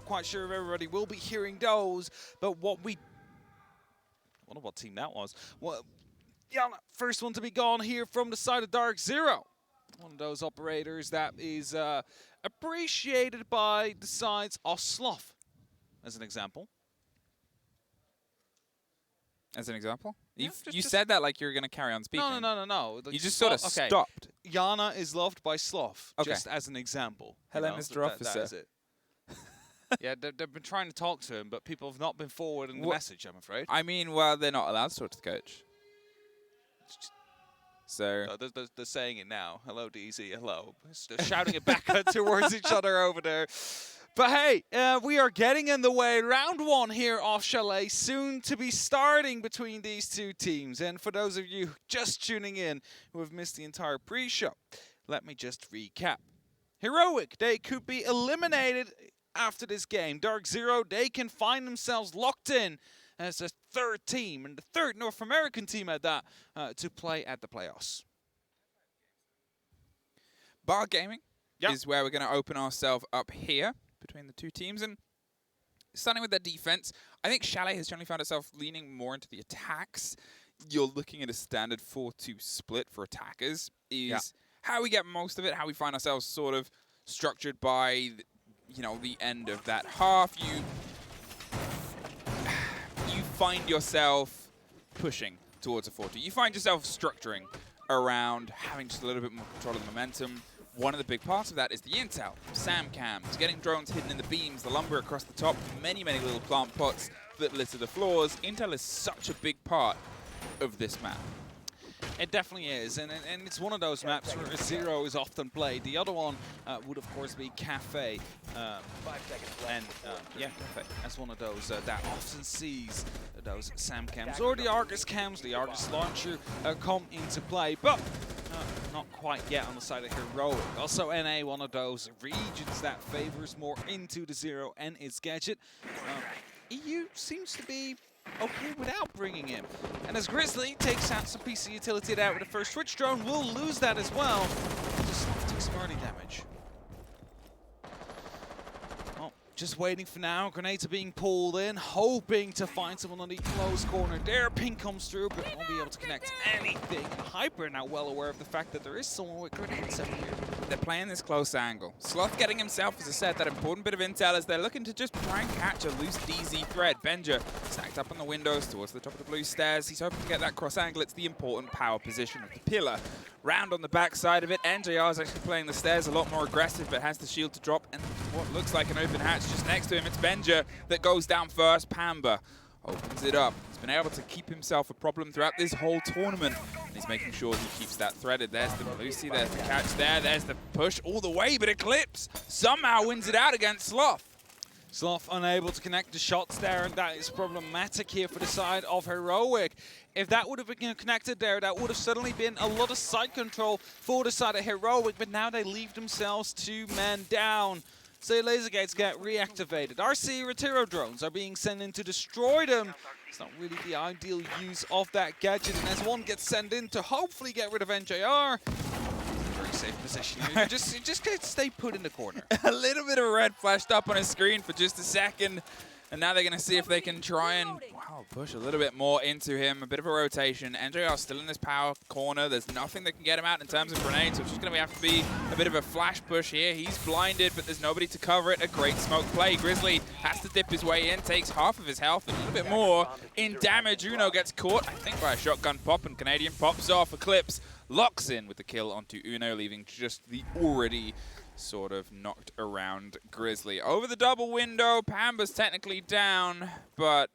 quite sure if everybody will be hearing those, but what we... I wonder what team that was. Well, yeah, first one to be gone here from the side of DarkZero. One of those operators that is appreciated by the sides of Sloth, as an example. As an example? Yeah, you said that like you were going to carry on speaking. No. You just sort of stopped. Yana is loved by Sloth, just as an example. Hello, Mr. Officer. That is it. Yeah, they've been trying to talk to him, but people have not been forwarding the message, I'm afraid. I mean, well, they're not allowed to talk to the coach. So no, they're saying it now. Hello, DZ. Hello. They're shouting it back towards each other over there. But hey, we are getting in the way. Round one here off Chalet, soon to be starting between these two teams. And for those of you just tuning in who have missed the entire pre-show, let me just recap. Heroic, they could be eliminated after this game. DarkZero, they can find themselves locked in as a third team, and the third North American team at that, to play at the playoffs. Bar Gaming is where we're going to open ourselves up here between the two teams. And starting with their defense, I think Chalet has generally found itself leaning more into the attacks. You're looking at a standard 4-2 split for attackers is how we get most of it, how we find ourselves sort of structured by, the end of that half. You find yourself pushing towards a 4-2. You find yourself structuring around having just a little bit more control of the momentum. One of the big parts of that is the intel, SAM cams, getting drones hidden in the beams, the lumber across the top, many little plant pots that litter the floors. Intel is such a big part of this map. It definitely is, and it's one of those maps where Zero is often played. The other one would, of course, be Cafe. Cafe. That's one of those that often sees those SAM cams or the Argus cams, the Argus launcher come into play, but not quite yet on the side of Heroic. Also, NA, one of those regions that favors more into the Zero and its gadget. EU seems to be okay without bringing him. And as Grizzly takes out some PC utility there with the first switch drone, will lose that as well. Just take some early damage. Oh, just waiting for now. Grenades are being pulled in, hoping to find someone on the close corner there. Ping comes through, but won't be able to connect anything. Hyper now well aware of the fact that there is someone with grenades over here. They're playing this close angle. Sloth getting himself, as I said, that important bit of intel as they're looking to just try and catch a loose DZ thread. Benja stacked up on the windows towards the top of the blue stairs. He's hoping to get that cross angle. It's the important power position of the pillar. Round on the back side of it. NJR is actually playing the stairs a lot more aggressive, but has the shield to drop. And what looks like an open hatch just next to him. It's Benja that goes down first. Pamba opens it up. He's been able to keep himself a problem throughout this whole tournament. And he's making sure he keeps that threaded. There's the Lucy, there's the catch there, there's the push all the way, but Eclipse somehow wins it out against Sloth. Sloth unable to connect the shots there, and that is problematic here for the side of Heroic. If that would have been connected there, that would have suddenly been a lot of side control for the side of Heroic, but now they leave themselves 2 men down. So laser gates get reactivated. RC Retiro drones are being sent in to destroy them. It's not really the ideal use of that gadget, and as one gets sent in to hopefully get rid of NJR, very safe position here. You just get stay put in the corner. A little bit of red flashed up on his screen for just a second. And now they're going to see if they can try and push a little bit more into him. A bit of a rotation. NJR still in this power corner. There's nothing that can get him out in terms of grenades, so it's just going to have to be a bit of a flash push here. He's blinded, but there's nobody to cover it. A great smoke play. Grizzly has to dip his way in, takes half of his health, a little bit more in damage. Uno gets caught, I think, by a shotgun pop, and Canadian pops off. Eclipse locks in with the kill onto Uno, leaving just the already sort of knocked around Grizzly. Over the double window, Pamba's technically down, but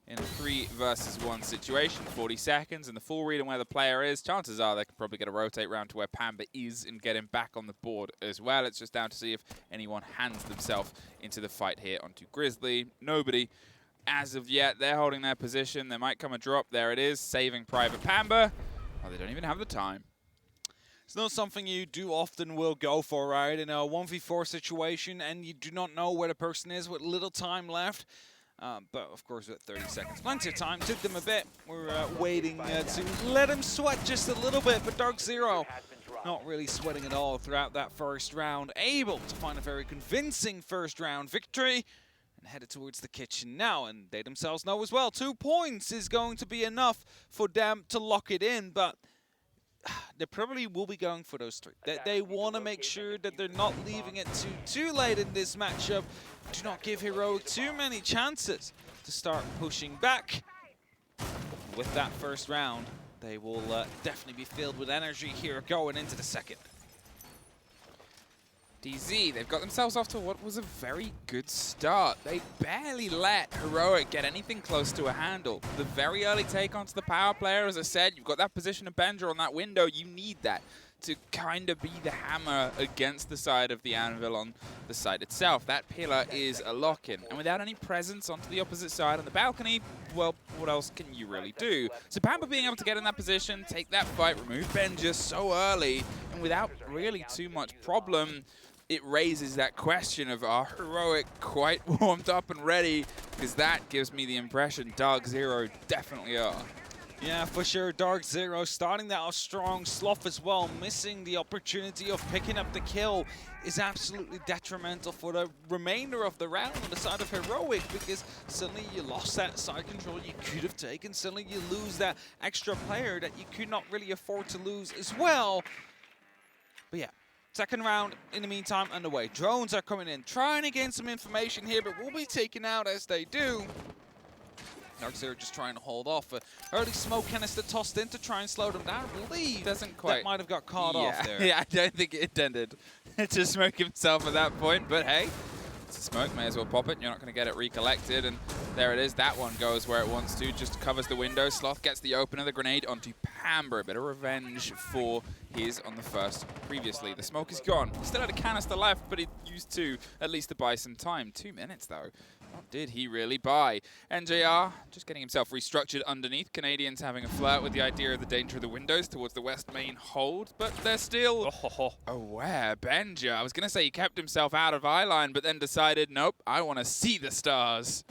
in a 3 versus 1 situation, 40 seconds, and the full read on where the player is, chances are they can probably get a rotate round to where Pamba is and get him back on the board as well. It's just down to see if anyone hands themselves into the fight here onto Grizzly. Nobody as of yet. They're holding their position. There might come a drop. There it is, saving Private Pamba. Oh, they don't even have the time. It's not something you do often will go for, right? In a 1v4 situation, and you do not know where the person is with little time left. But, of course, with 30 seconds, plenty of time. Took them a bit. We're waiting to let him sweat just a little bit. But DarkZero not really sweating at all throughout that first round. Able to find a very convincing first round victory. and headed towards the kitchen now, and they themselves know as well 2 points is going to be enough for them to lock it in, but they probably will be going for those 3. They want to make sure that they're not leaving it too late in this matchup. Do not give Heroic too many chances to start pushing back. With that first round, they will definitely be filled with energy here going into the second. DZ, they've got themselves off to what was a very good start. They barely let Heroic get anything close to a handle. The very early take onto the power player, as I said, you've got that position of Benja on that window. You need that to kind of be the hammer against the side of the anvil on the side itself. That pillar is a lock-in. And without any presence onto the opposite side on the balcony, well, what else can you really do? So Pampa being able to get in that position, take that fight, remove Benja so early, and without really too much problem, it raises that question of, are Heroic quite warmed up and ready? Because that gives me the impression DarkZero definitely are. Yeah, for sure. DarkZero starting that off strong. Sloth as well, missing the opportunity of picking up the kill is absolutely detrimental for the remainder of the round on the side of Heroic, because suddenly you lost that side control you could have taken. Suddenly you lose that extra player that you could not really afford to lose as well. But yeah. Second round, in the meantime, underway. Drones are coming in, trying to gain some information here, but will be taken out as they do. DarkZero just trying to hold off. Early smoke canister tossed in to try and slow them down. I believe doesn't quite. That might have got caught off there. Yeah, I don't think it intended to smoke himself at that point, but hey, it's a smoke, may as well pop it. You're not going to get it recollected, and there it is. That one goes where it wants to, just covers the window. Sloth gets the open of the grenade onto Pamber. A bit of revenge for his on the first previously. The smoke is gone. He still had a canister left, but he used to at least to buy some time. 2 minutes though. What did he really buy? NJR just getting himself restructured underneath. Canadians having a flirt with the idea of the danger of the windows towards the west main hold, but they're still aware. Benja, I was going to say he kept himself out of eyeline, but then decided, nope, I want to see the stars.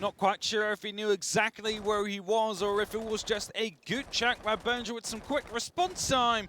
Not quite sure if he knew exactly where he was or if it was just a good check by Benja with some quick response time.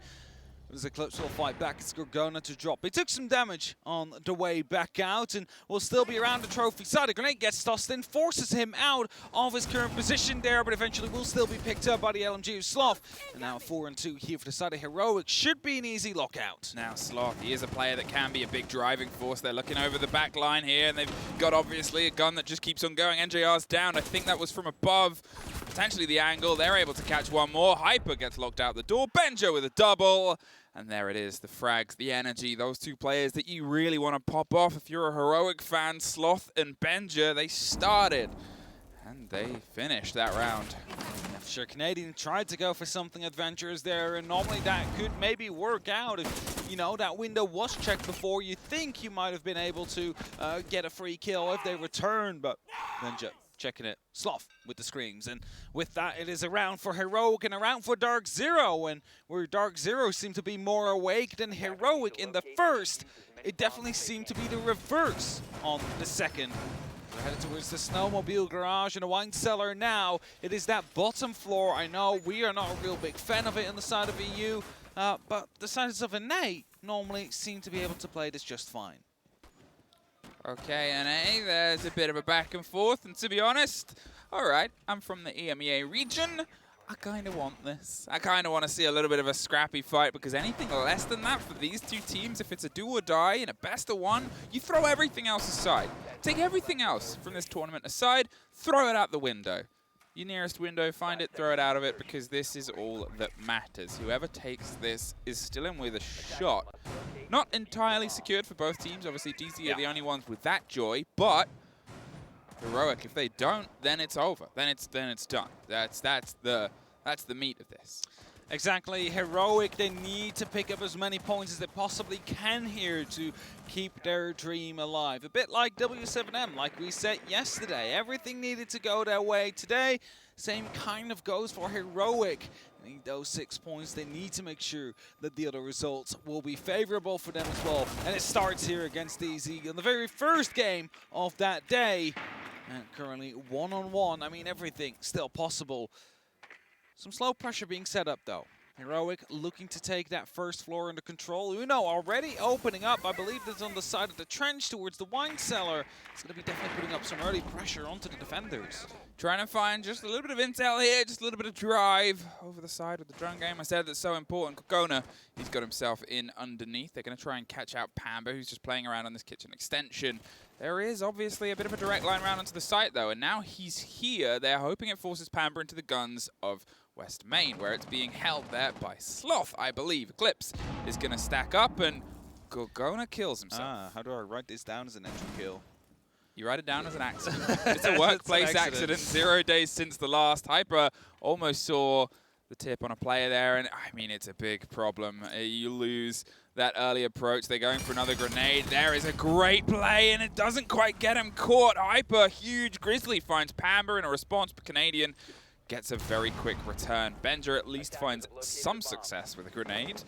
As Cyclops will fight back, it's Gorgona to drop. He took some damage on the way back out and will still be around the trophy side. A grenade gets tossed in, forces him out of his current position there, but eventually will still be picked up by the LMG of Sloth. And now 4-2 here for the side of Heroic. Should be an easy lockout. Now Sloth, he is a player that can be a big driving force. They're looking over the back line here, and they've got obviously a gun that just keeps on going. NJR's down. I think that was from above. Potentially the angle. They're able to catch one more. Hyper gets locked out the door. Benja with a double. And there it is, the frags, the energy, those 2 players that you really want to pop off. If you're a Heroic fan, Sloth and Benja, they started. And they finished that round. Yeah, for sure, Canadian tried to go for something adventurous there, and normally that could maybe work out if, you know, that window was checked before. You think you might have been able to get a free kill if they return, but Benja checking it. Sloth with the screams, and with that it is a round for Heroic and a round for DarkZero, and where DarkZero seemed to be more awake than Heroic in the first, it definitely seemed to be the reverse on the second. We're headed towards the snowmobile garage and a wine cellar now. It is that bottom floor. I know we are not a real big fan of it on the side of EU, but the sides of Innate normally seem to be able to play this just fine. Okay, NA, there's a bit of a back and forth, and to be honest, all right, I'm from the EMEA region. I kind of want this. I kind of want to see a little bit of a scrappy fight, because anything less than that for these 2 teams, if it's a do or die in a best of 1, you throw everything else aside. Take everything else from this tournament aside, throw it out the window. Your nearest window, find it, throw it out of it, because this is all that matters. Whoever takes this is still in with a shot. Not entirely secured for both teams. Obviously, DZ are the only ones with that joy, but Heroic, if they don't, then it's over. Then it's done. That's the meat of this. Exactly. Heroic, they need to pick up as many points as they possibly can here to keep their dream alive. A bit like W7M, like we said yesterday. Everything needed to go their way today. Same kind of goes for Heroic. They need those 6 points. They need to make sure that the other results will be favorable for them as well. And it starts here against DZ on the very first game of that day. And currently 1-on-1. I mean, everything still possible. Some slow pressure being set up, though. Heroic looking to take that first floor under control. Uno already opening up. I believe that's on the side of the trench towards the wine cellar. It's going to be definitely putting up some early pressure onto the defenders. Trying to find just a little bit of intel here, just a little bit of drive over the side with the drone game. I said that's so important. Kokona, he's got himself in underneath. They're going to try and catch out Pamba, who's just playing around on this kitchen extension. There is obviously a bit of a direct line round onto the site, though, and now he's here. They're hoping it forces Pamba into the guns of West Main, where it's being held there by Sloth, I believe. Eclipse is going to stack up, and Kokona kills himself. How do I write this down as an entry kill? You write it down as an accident. It's a workplace accident. 0 days since the last. Hyper almost saw the tip on a player there, and I mean, it's a big problem. You lose that early approach. They're going for another grenade. There is a great play, and it doesn't quite get him caught. Hyper, huge. Grizzly finds Pamba in a response, but Canadian gets a very quick return. Benja at least finds some success with a grenade.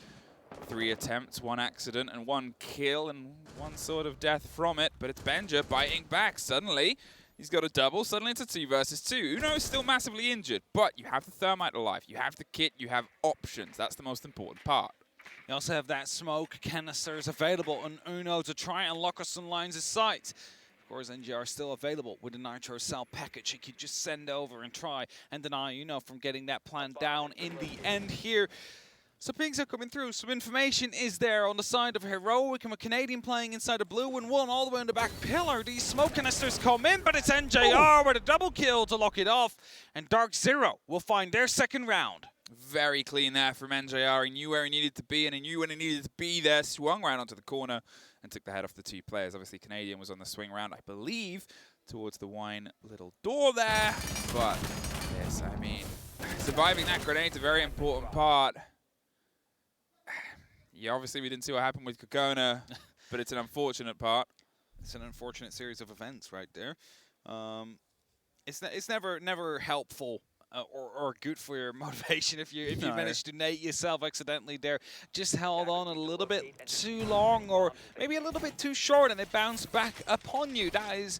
3 attempts, 1 accident, and 1 kill, and 1 sort of death from it. But it's Benja biting back. Suddenly, he's got a double. Suddenly, it's a 2 versus 2. Uno is still massively injured, but you have the thermite alive. You have the kit. You have options. That's the most important part. You also have that smoke canisters available on Uno to try and lock us some lines of sight. Of course, NGR still available with the Nitro Cell package. He could just send over and try and deny Uno from getting that plan down in the end here. So things are coming through. Some information is there on the side of Heroic, and a Canadian playing inside a blue and 1 all the way in the back pillar. These smoke canisters come in, but it's NJR with a double kill to lock it off. And DarkZero will find their second round. Very clean there from NJR. He knew where he needed to be, and he knew when he needed to be there. Swung right onto the corner and took the head off the 2 players. Obviously, Canadian was on the swing round, I believe, towards the wine little door there. But, yes, I mean, surviving that grenade's a very important part. Yeah, obviously we didn't see what happened with Kokona, but it's an unfortunate part. It's an unfortunate series of events right there. It's never helpful or good for your motivation if you manage to nade yourself accidentally there. Just held on a little bit too long, or maybe a little bit too short, and it bounced back upon you. That is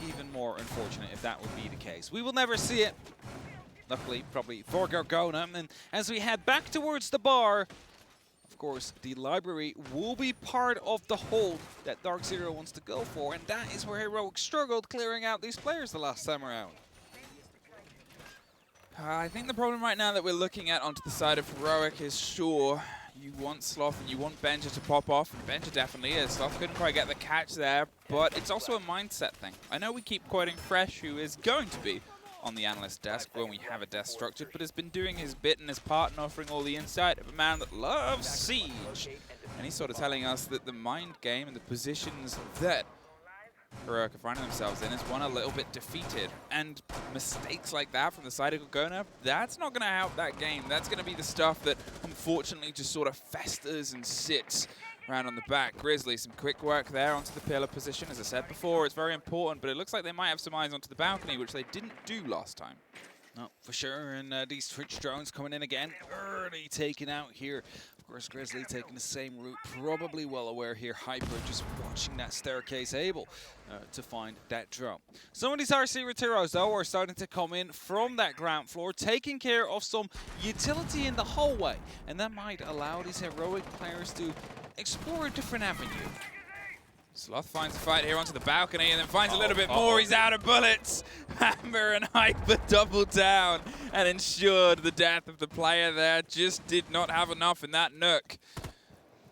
even more unfortunate if that would be the case. We will never see it. Luckily, probably for Gorgona. And as we head back towards the bar, of course, the library will be part of the hold that DarkZero wants to go for, and that is where Heroic struggled clearing out these players the last time around. I think the problem right now that we're looking at onto the side of Heroic is, sure, you want Sloth and you want Benja to pop off, and Benja definitely is. Sloth couldn't quite get the catch there, but it's also a mindset thing. I know we keep quoting Fresh, who is going to be on the analyst desk when we have a desk structured, but has been doing his bit and his part and offering all the insight of a man that loves Siege. And he's sort of telling us that the mind game and the positions that Heroic are finding themselves in is one a little bit defeated. And mistakes like that from the side of Gorgona, that's not going to help that game. That's going to be the stuff that unfortunately just sort of festers and sits around on the back. Grizzly, some quick work there onto the pillar position. As I said before, it's very important, but it looks like they might have some eyes onto the balcony, which they didn't do last time. No, for sure, and these Twitch drones coming in again, early taken out here. Of course, Grizzly taking the same route, probably well aware here. Hyper just watching that staircase, able to find that drone. Some of these RC Retiros, though, are starting to come in from that ground floor, taking care of some utility in the hallway, and that might allow these Heroic players to explore a different avenue. Sloth finds a fight here onto the balcony and then finds a little bit more. He's out of bullets. Hammer and Hyper double down and ensured the death of the player there. Just did not have enough in that nook.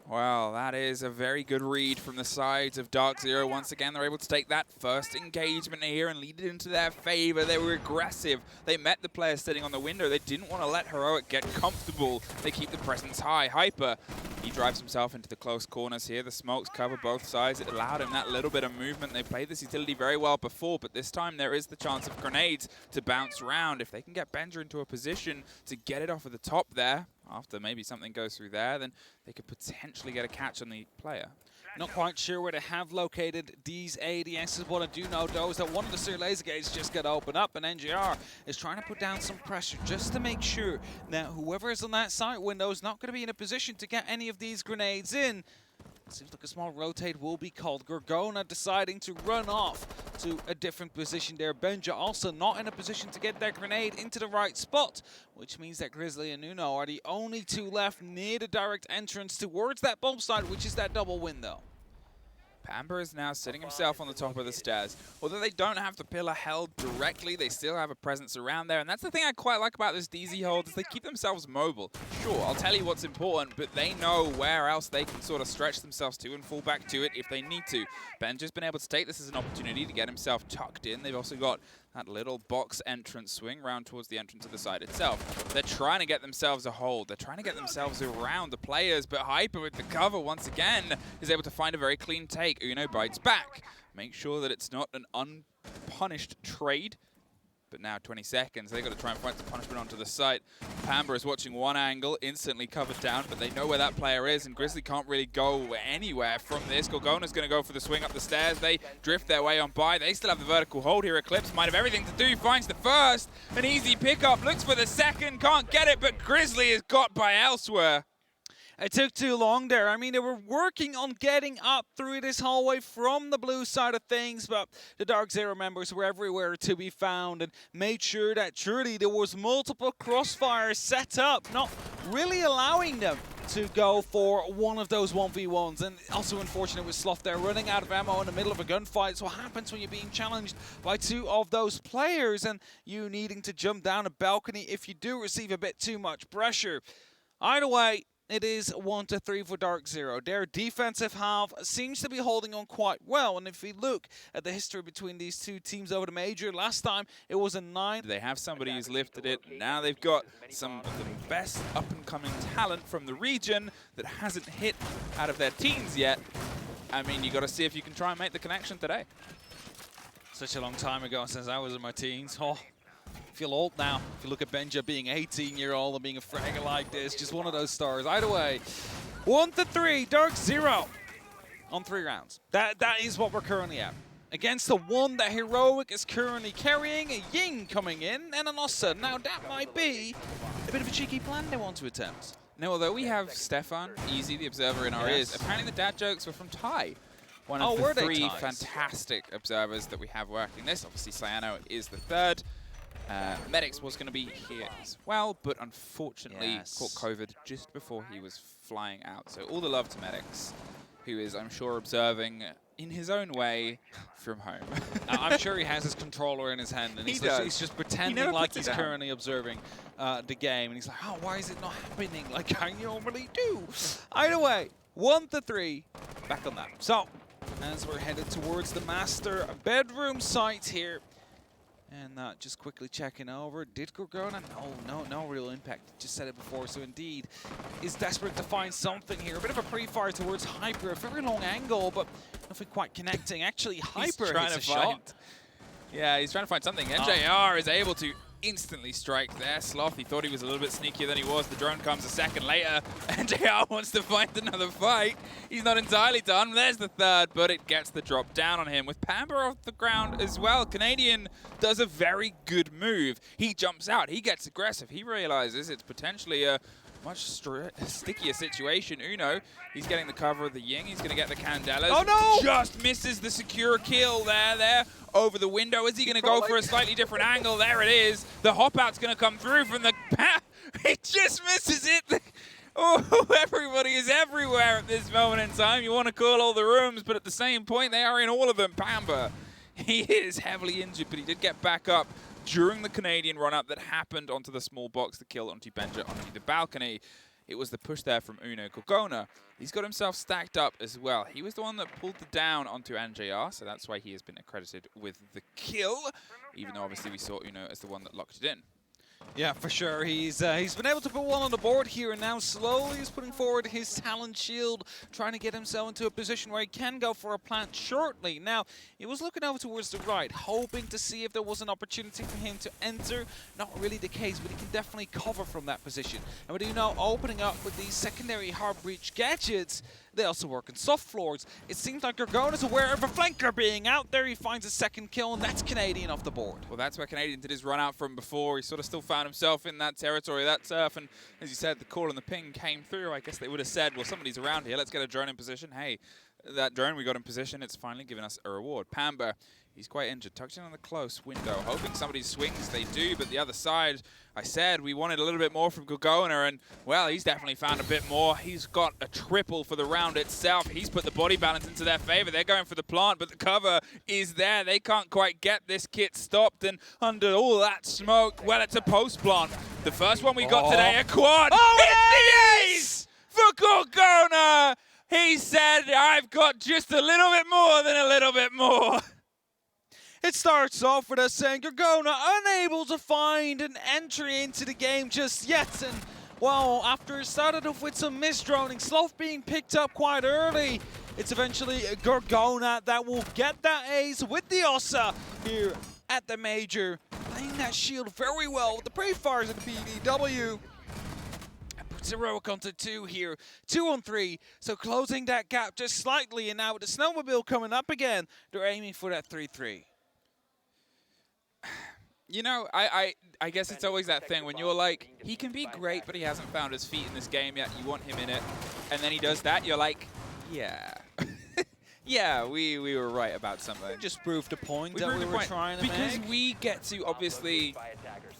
Well, that is a very good read from the sides of DarkZero. Once again, they're able to take that first engagement here and lead it into their favor. They were aggressive. They met the player sitting on the window. They didn't want to let Heroic get comfortable. They keep the presence high. Hyper, he drives himself into the close corners here. The smokes cover both sides. It allowed him that little bit of movement. They played this utility very well before, but this time there is the chance of grenades to bounce around. If they can get Benja into a position to get it off of the top there, after maybe something goes through there, then they could potentially get a catch on the player. Not quite sure where they have located these ADSs. What I do know, though, is that one of the sear laser gates just got opened up, and NGR is trying to put down some pressure just to make sure that whoever is on that site window is not going to be in a position to get any of these grenades in. Seems like a small rotate will be called. Gorgona deciding to run off to a different position there. Benja also not in a position to get that grenade into the right spot, which means that Grizzly and Nuno are the only two left near the direct entrance towards that bomb site, which is that double window. Pamper is now sitting himself on the top of the stairs. Although they don't have the pillar held directly, they still have a presence around there. And that's the thing I quite like about this DZ hold, is they keep themselves mobile. Sure, I'll tell you what's important, but they know where else they can sort of stretch themselves to and fall back to it if they need to. Benja's been able to take this as an opportunity to get himself tucked in. They've also got that little box entrance swing round towards the entrance of the site itself. They're trying to get themselves a hold. They're trying to get themselves around the players, but Hyper with the cover once again is able to find a very clean take. Uno bites back. Make sure that it's not an unpunished trade. But now 20 seconds, they've got to try and find some punishment onto the site. Pamba is watching one angle, instantly covered down, but they know where that player is, and Grizzly can't really go anywhere from this. Gorgona's going to go for the swing up the stairs. They drift their way on by. They still have the vertical hold here. Eclipse might have everything to do. Finds the first. An easy pickup. Looks for the second. Can't get it, but Grizzly is got by elsewhere. It took too long there. I mean, they were working on getting up through this hallway from the blue side of things, but the DarkZero members were everywhere to be found and made sure that truly there was multiple crossfires set up, not really allowing them to go for one of those 1v1s. And also unfortunate with Sloth there, running out of ammo in the middle of a gunfight. It's what happens when you're being challenged by two of those players and you needing to jump down a balcony if you do receive a bit too much pressure. Either way, it is 1-3 for DarkZero. Their defensive half seems to be holding on quite well. And if we look at the history between these two teams over the major, last time it was a 9. They have somebody who's lifted it. Now they've got some of the best up-and-coming talent from the region that hasn't hit out of their teens yet. I mean, you got to see if you can try and make the connection today. Such a long time ago since I was in my teens. Oh. I feel old now. If you look at Benja being 18-year-old and being a fragger like this, just one of those stars. Either way, 1-3, DarkZero on 3 rounds. That is what we're currently at. Against the one that Heroic is currently carrying, a Ying coming in, and an Ossa. Now that might be a bit of a cheeky plan they want to attempt. Now, although we have Stefan, Easy, the Observer in our ears, apparently the dad jokes were from Ty. One of the 3 fantastic observers that we have working this. Obviously, Cyano is the 3rd. Medics was going to be here as well, but unfortunately caught COVID just before he was flying out. So all the love to Medics, who is, I'm sure, observing in his own way from home. I'm sure he has his controller in his hand, and he's just pretending like he's currently observing the game. And he's like, oh, why is it not happening like I normally do? Either way, 1-3, back on that. So, as we're headed towards the master bedroom site here, and just quickly checking over, did Gorgona? No real impact. Just said it before, so indeed is desperate to find something here. A bit of a pre-fire towards Hyper, a very long angle, but nothing quite connecting. Actually, Hyper hits a shot. Yeah, he's trying to find something. NJR is able to instantly strike there. Sloth, he thought he was a little bit sneakier than he was. The drone comes a second later. NJR wants to find another fight. He's not entirely done. There's the 3rd, but it gets the drop down on him. With Pamper off the ground as well, Canadian does a very good move. He jumps out. He gets aggressive. He realizes it's potentially a much stickier situation. Uno, he's getting the cover of the Ying. He's going to get the Candelas. Oh, no! Just misses the secure kill there. Over the window. Is he going to go for a slightly different angle? There it is. The hop out's going to come through from the... He just misses it. Oh, everybody is everywhere at this moment in time. You want to call all the rooms, but at the same point, they are in all of them. Pamba, he is heavily injured, but he did get back up during the Canadian run-up that happened onto the small box, the kill onto Benja onto the balcony. It was the push there from Uno. Gorgona, he's got himself stacked up as well. He was the one that pulled the down onto NJR, so that's why he has been accredited with the kill, even though obviously we saw Uno as the one that locked it in. Yeah, for sure. He's been able to put one on the board here, and now slowly he's putting forward his talent shield, trying to get himself into a position where he can go for a plant shortly. Now, he was looking over towards the right, hoping to see if there was an opportunity for him to enter. Not really the case, but he can definitely cover from that position. And with Uno opening up with these secondary hard breach gadgets, They also work in soft floors. It seems like Gorgon is aware of a flanker being out there. He finds a second kill, and that's Canadian off the board. Well, that's where Canadian did his run out from before. He sort of still found himself in that territory, that turf, and as you said, the call and the ping came through. I guess they would have said, well, somebody's around here. Let's get a drone in position. Hey, that drone we got in position, it's finally given us a reward. Pamba, he's quite injured, touching on the close window, hoping somebody swings. They do, but the other side, I said we wanted a little bit more from Gorgona, and well, he's definitely found a bit more. He's got a triple for the round itself. He's put the body balance into their favor. They're going for the plant, but the cover is there. They can't quite get this kit stopped, and under all that smoke, well, it's a post plant. The first one we got today, a quad. Oh, it's the ace for Gorgona. He said, I've got just a little bit more than a little bit more. It starts off with us saying Gorgona unable to find an entry into the game just yet. And, well, after it started off with some misdroning, Sloth being picked up quite early, it's eventually Gorgona that will get that ace with the Ossa here at the Major. Playing that shield very well with the pre-fires of the BDW. Heroic onto 2 here, 2 on 3, so closing that gap just slightly, and now with the snowmobile coming up again, they're aiming for that 3-3. You know, I guess it's always that thing when you're like, he can be great, but he hasn't found his feet in this game yet. You want him in it, and then he does that, you're like, yeah. Yeah, we were right about something. Just proved the point that we were trying to make. Because we get to, obviously,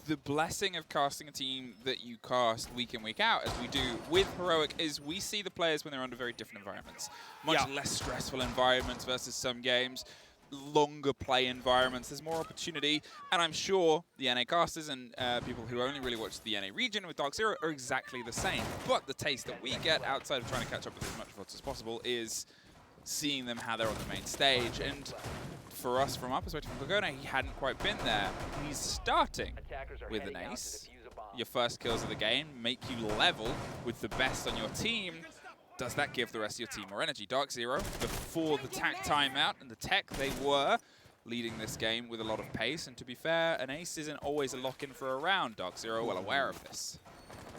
the blessing of casting a team that you cast week in, week out, as we do with Heroic, is we see the players when they're under very different environments. Much less stressful environments versus some games. Longer play environments, there's more opportunity, and I'm sure the NA casters and people who only really watch the NA region with DarkZero are exactly the same. But the taste that we get outside of trying to catch up with as much votes as possible is seeing them how they're on the main stage. And for us, from our perspective, from Gorgona, he hadn't quite been there. He's starting with an ace. Your first kills of the game make you level with the best on your team. Does that give the rest of your team more energy? DarkZero, before the tech timeout and the tech, they were leading this game with a lot of pace. And to be fair, an ace isn't always a lock-in for a round. DarkZero well aware of this.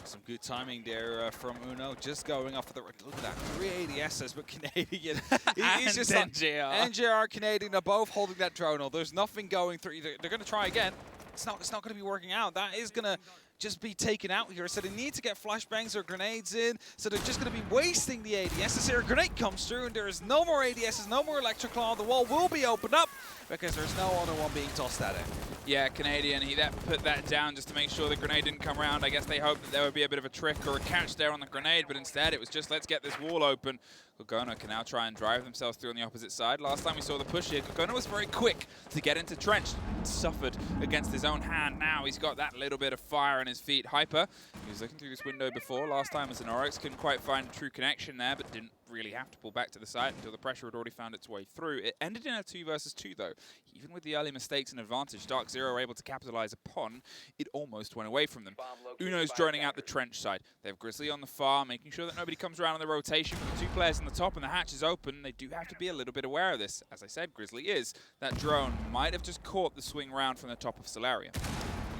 Some good timing there from Uno, just going off of the... Look at that, 3 ADSs, but Canadian. He's just NJR. Like, NJR, Canadian are both holding that drone. There's nothing going through. They're going to try again. It's not going to be working out. That is going to just be taken out here. So they need to get flashbangs or grenades in. So they're just going to be wasting the ADSs here. A grenade comes through, and there is no more ADSs, no more electric claw. The wall will be opened up because there's no other one being tossed at it. Yeah, Canadian, he put that down just to make sure the grenade didn't come around. I guess they hoped that there would be a bit of a trick or a catch there on the grenade, but instead it was just, let's get this wall open. Gorgona can now try and drive themselves through on the opposite side. Last time we saw the push here, Gorgona was very quick to get into Trench. Suffered against his own hand. Now he's got that little bit of fire on his feet. Hyper, he was looking through this window before. Last time as an Oryx, couldn't quite find a true connection there, but didn't really have to pull back to the side until the pressure had already found its way through. It ended in a 2 versus 2 though. Even with the early mistakes and advantage DarkZero were able to capitalize upon, it almost went away from them. Uno's droning out the Trench side. They have Grizzly on the far, making sure that nobody comes around on the rotation. With the 2 players on the top and the hatch is open, they do have to be a little bit aware of this. As I said, Grizzly is. That drone might have just caught the swing round from the top of Solaria.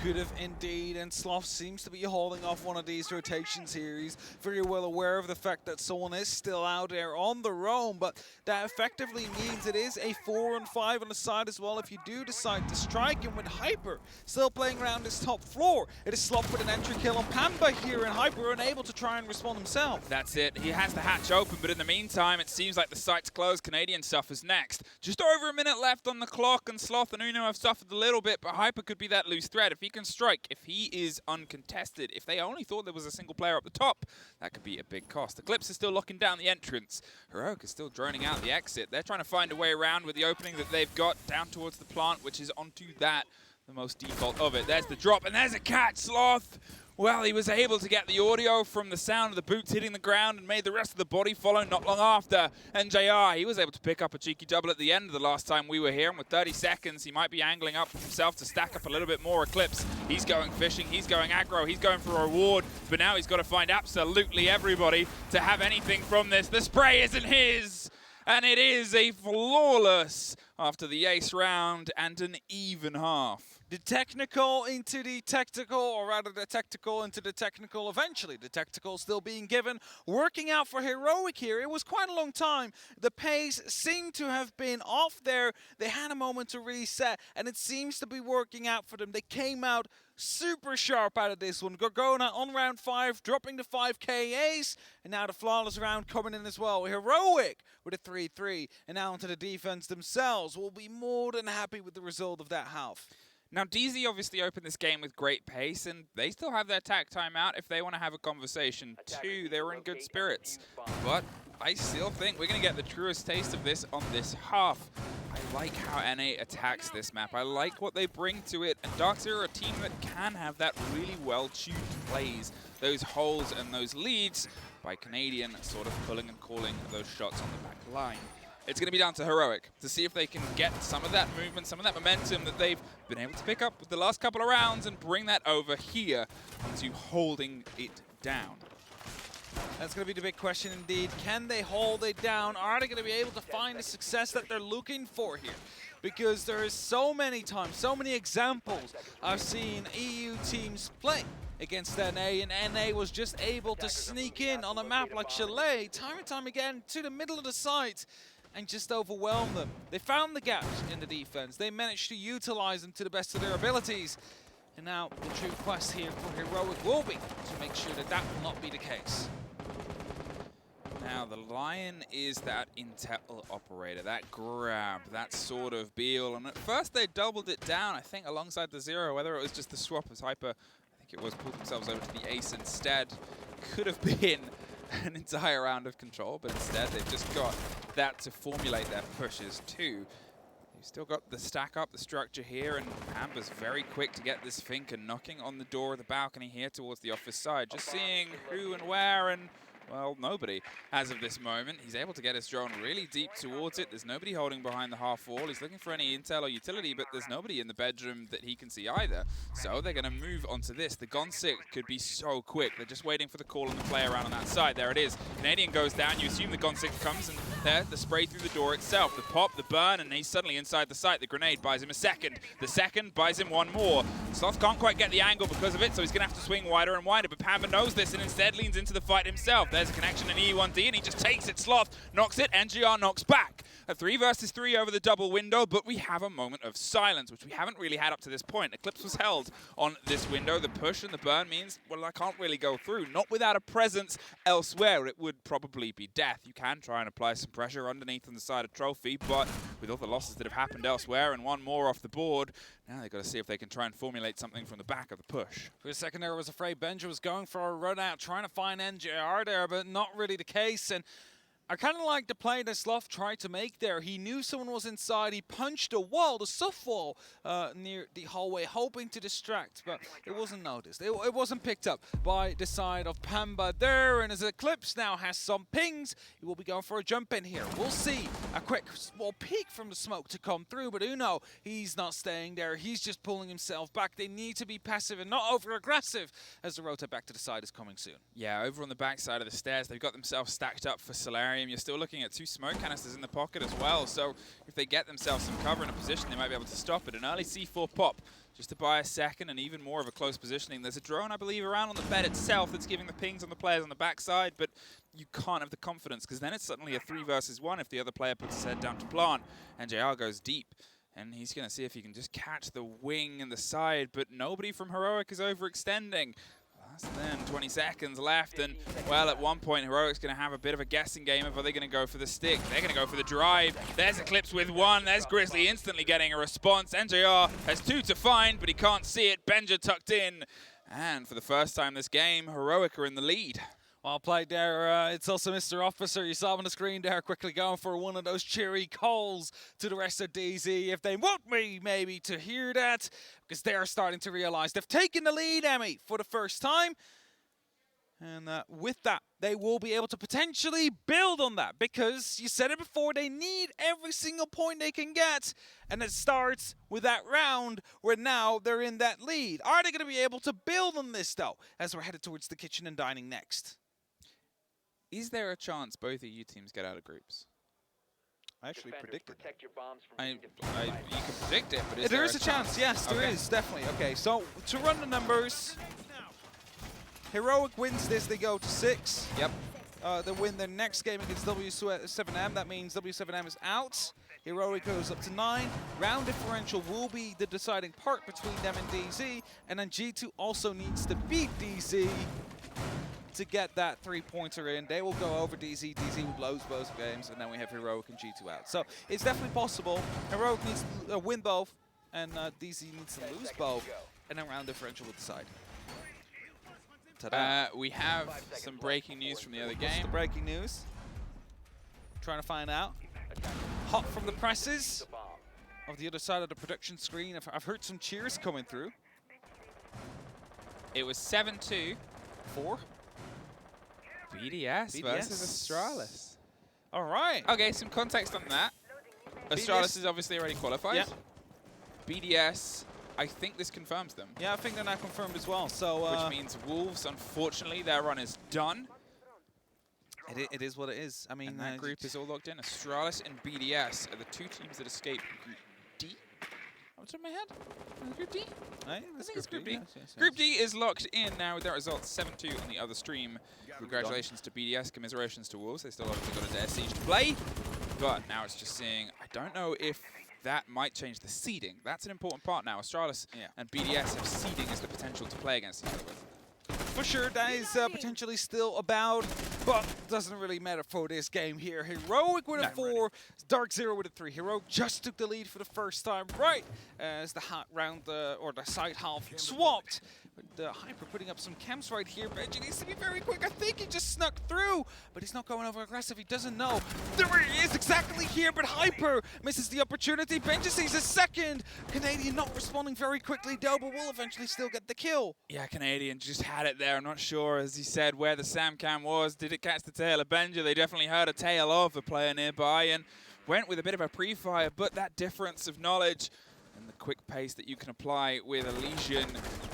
Could have indeed, and Sloth seems to be holding off one of these rotations here. He's very well aware of the fact that someone is still out there on the roam, but that effectively means it is a 4 and 5 on the side as well if you do decide to strike him with Hyper still playing around this top floor. It is Sloth with an entry kill on Pamba here, and Hyper unable to try and respond himself. That's it. He has the hatch open, but in the meantime, it seems like the site's closed. Canadian suffers next. Just over a minute left on the clock, and Sloth and Uno have suffered a little bit, but Hyper could be that loose thread. If he can strike, if he is uncontested, if they only thought there was a single player up the top, that could be a big cost. Eclipse is still locking down the entrance. Heroic is still droning out the exit. They're trying to find a way around with the opening that they've got down towards the plant, which is onto that, the most default of it. There's the drop, and there's a catch. Sloth, well, he was able to get the audio from the sound of the boots hitting the ground and made the rest of the body follow not long after. NJR, he was able to pick up a cheeky double at the end of the last time we were here, and with 30 seconds, he might be angling up himself to stack up a little bit more. Eclipse, he's going fishing, he's going aggro, he's going for a reward, but now he's got to find absolutely everybody to have anything from this. The spray isn't his, and it is a flawless after the ace round and an even half. The technical into the tactical, or rather the tactical into the technical. Eventually, the tactical still being given. Working out for Heroic here. It was quite a long time. The pace seemed to have been off there. They had a moment to reset, and it seems to be working out for them. They came out super sharp out of this one. Gorgona on round 5, dropping the 5k ace, and now the flawless round coming in as well. Heroic with a 3-3, and now onto the defense themselves. Will be more than happy with the result of that half. Now, DZ obviously opened this game with great pace, and they still have their tack timeout if they want to have a conversation too. They were in good spirits. But I still think we're going to get the truest taste of this on this half. I like how NA attacks this map. I like what they bring to it. And DarkZero are a team that can have that really well-tuned plays, those holes and those leads, by Canadian sort of pulling and calling those shots on the back line. It's going to be down to Heroic to see if they can get some of that movement, some of that momentum that they've been able to pick up with the last couple of rounds and bring that over here into holding it down. That's going to be the big question indeed. Can they hold it down? Are they going to be able to find the success that they're looking for here? Because there is so many times, so many examples I've seen EU teams play against NA, and NA was just able to sneak in on a map like Chalet time and time again to the middle of the site and just overwhelm them. They found the gaps in the defense. They managed to utilize them to the best of their abilities. And now the true quest here for Heroic will be to make sure that that will not be the case. Now, the Lion is that intel operator, that grab, that sort of Beal. And at first they doubled it down, I think, alongside the Zero, whether it was just the swap as Hyper, I think it was, pulled themselves over to the ace instead. Could have been an entire round of control, but instead they've just got that to formulate their pushes too. You've still got the stack up, the structure here, and Amber's very quick to get this Finker knocking on the door of the balcony here towards the office side. Just seeing who and where, and well, nobody as of this moment. He's able to get his drone really deep towards it. There's nobody holding behind the half wall. He's looking for any intel or utility, but there's nobody in the bedroom that he can see either. So they're going to move onto this. The Gonsick could be so quick. They're just waiting for the call and the play around on that side. There it is. Canadian goes down. You assume the Gonsick comes, and there, the spray through the door itself. The pop, the burn, and he's suddenly inside the site. The grenade buys him a second. The second buys him one more. Sloth can't quite get the angle because of it, so he's going to have to swing wider and wider. But Pamba knows this and instead leans into the fight himself. There's a connection in E1D, and he just takes it. Sloth knocks it. NGR knocks back. A 3 versus 3 over the double window, but we have a moment of silence, which we haven't really had up to this point. Eclipse was held on this window. The push and the burn means, well, I can't really go through. Not without a presence elsewhere. It would probably be death. You can try and apply some pressure underneath on the side of Trophy, but with all the losses that have happened elsewhere and one more off the board, now they've got to see if they can try and formulate something from the back of the push. For a second there, I was afraid Benja was going for a run out, trying to find NJR there, but not really the case. And I kind of like the play that Sloth tried to make there. He knew someone was inside. He punched a wall, the soft wall, near the hallway, hoping to distract, but it wasn't noticed. It wasn't picked up by the side of Pamba there, and as Eclipse now has some pings, he will be going for a jump in here. We'll see a quick small peek from the smoke to come through, but Uno, he's not staying there. He's just pulling himself back. They need to be passive and not over-aggressive as the rotate back to the side is coming soon. Yeah, over on the back side of the stairs, they've got themselves stacked up for Solarium. You're still looking at 2 smoke canisters in the pocket as well, so if they get themselves some cover in a position, they might be able to stop it. An early C4 pop just to buy a second and even more of a close positioning. There's a drone, I believe, around on the bed itself that's giving the pings on the players on the backside, but you can't have the confidence because then it's suddenly a 3 versus 1 if the other player puts his head down to plant. And JR goes deep, and he's going to see if he can just catch the wing and the side, but nobody from Heroic is overextending. Less than 20 seconds left, and well, at one point Heroic's going to have a bit of a guessing game of are they going to go for the stick. They're going to go for the drive. There's Eclipse with 1. There's Grizzly instantly getting a response. NJR has 2 to find, but he can't see it. Benja tucked in, and for the first time this game, Heroic are in the lead. Well played there. It's also Mr. Officer. You saw him on the screen there, quickly going for one of those cheery calls to the rest of DZ. If they want me maybe to hear that, because they are starting to realize they've taken the lead, Emmy, for the first time. And with that, they will be able to potentially build on that, because you said it before, they need every single point they can get. And it starts with that round where now they're in that lead. Are they going to be able to build on this, though, as we're headed towards the kitchen and dining next? Is there a chance both of you teams get out of groups? I actually predicted that. You can predict it, but There is a chance, yes, there Okay. is, definitely. Okay, so to run the numbers, Heroic wins this, they go to 6. Yep. They win their next game against W7M, that means W7M is out. Heroic goes up to 9. Round differential will be the deciding part between them and DZ, and then G2 also needs to beat DZ to get that 3-pointer in. They will go over DZ. DZ would lose both games, and then we have Heroic and G2 out. So it's definitely possible. Heroic needs to win both, and DZ needs to lose both, and then round differential will decide. We have some breaking news from the other What's game. the breaking news? Trying to find out. Hot from the presses of the other side of the production screen. I've heard some cheers coming through. It was 7-2. 4. BDS versus Astralis. All right. Okay, some context on that. Astralis is obviously already qualified. Yeah. BDS, I think this confirms them. Yeah, I think they're now confirmed as well. So, which means Wolves, unfortunately, their run is done. it is what it is. I mean, And that group is all locked in. Astralis and BDS are the 2 teams that escaped Group D. What's in my head? Group D? I think it's Group D. Yes. Group D is locked in now with their results 7-2 on the other stream. Congratulations to BDS, commiserations to Wolves. They still obviously got a Dare Siege to play. But now it's just seeing, I don't know if that might change the seeding. That's an important part now. Astralis and BDS have seeding as the potential to play against each other with. For sure, that is potentially still about, but doesn't really matter for this game here. Heroic with a 4, DarkZero with a 3. Heroic just took the lead for the first time, right as the the side half swapped. But Hyper putting up some camps right here. Benji needs to be very quick. I think he just snuck through, but he's not going over aggressive. He doesn't know. There he is exactly here, but Hyper misses the opportunity. Benji sees a second. Canadian not responding very quickly, though, but will eventually still get the kill. Yeah, Canadian just had it there. I'm not sure, as he said, where the Sam cam was. Did it catch the tail of Benji? They definitely heard a tail of a player nearby and went with a bit of a pre-fire, but that difference of knowledge and the quick pace that you can apply with Elysian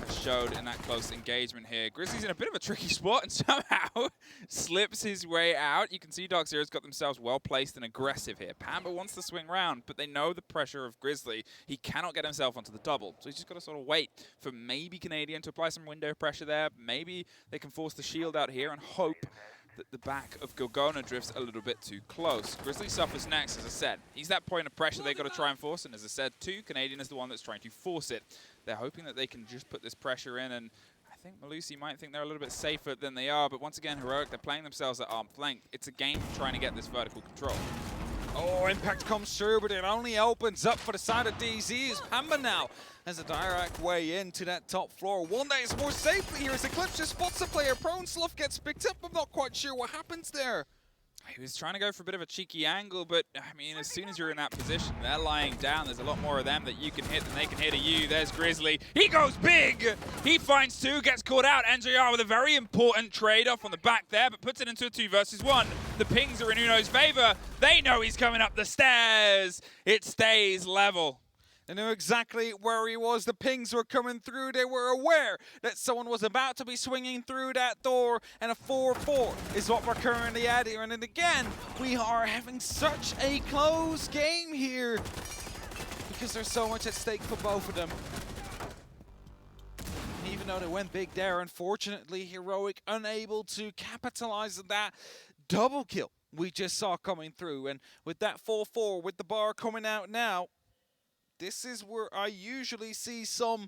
showed in that close engagement here. Grizzly's in a bit of a tricky spot and somehow slips his way out. You can see DarkZero's got themselves well placed and aggressive here. Pamba wants to swing round, but they know the pressure of Grizzly. He cannot get himself onto the double, so he's just got to sort of wait for maybe Canadian to apply some window pressure there. Maybe they can force the shield out here and hope that the back of Gorgona drifts a little bit too close. Grizzly suffers next, as I said. He's that point of pressure they've got to try and force, and as I said, too, Canadian is the one that's trying to force it. They're hoping that they can just put this pressure in, and I think Malusi might think they're a little bit safer than they are, but once again, Heroic, they're playing themselves at arm's length. It's a game trying to get this vertical control. Oh, impact comes through, but it only opens up for the side of DZ. As Pamba now has a direct way into that top floor. One that is more safely here as Eclipse just spots the player. Prone Sluff gets picked up. I'm not quite sure what happens there. He was trying to go for a bit of a cheeky angle, but I mean, as soon as you're in that position, they're lying down. There's a lot more of them that you can hit than they can hit at you. There's Grizzly. He goes big. He finds 2, gets caught out. NJR with a very important trade-off on the back there, but puts it into a 2 versus 1. The pings are in Uno's favor. They know he's coming up the stairs. It stays level. They knew exactly where he was. The pings were coming through. They were aware that someone was about to be swinging through that door, and a 4-4 is what we're currently at here. And then again, we are having such a close game here because there's so much at stake for both of them. Even though they went big there, unfortunately, Heroic unable to capitalize on that double kill we just saw coming through. And with that 4-4, with the bar coming out now, this is where I usually see some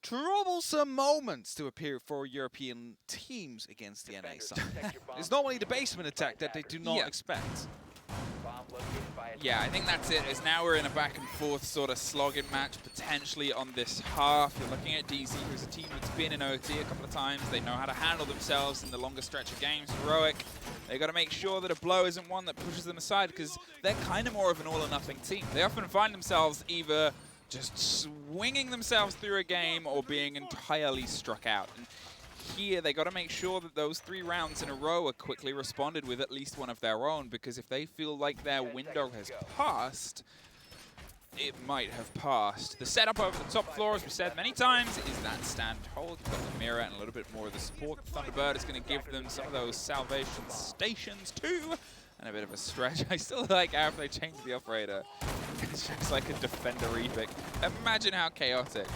troublesome moments to appear for European teams against the NA side. It's normally the basement attack that they do not expect. Yeah, I think that's it. Is now we're in a back and forth sort of slogging match potentially on this half. You're looking at DZ, who's a team that's been in OT a couple of times. They know how to handle themselves in the longer stretch of games. Heroic, they got to make sure that a blow isn't one that pushes them aside because they're kind of more of an all or nothing team. They often find themselves either just swinging themselves through a game or being entirely struck out. And here, they got to make sure that those 3 rounds in a row are quickly responded with at least one of their own, because if they feel like their window has passed, it might have passed. The setup over the top floor, as we said many times, is that stand hold. You've got the mirror and a little bit more of the support. Thunderbird is going to give them some of those salvation stations too. and a bit of a stretch. I still like how if they change the operator, it's just like a defender epic. Imagine how chaotic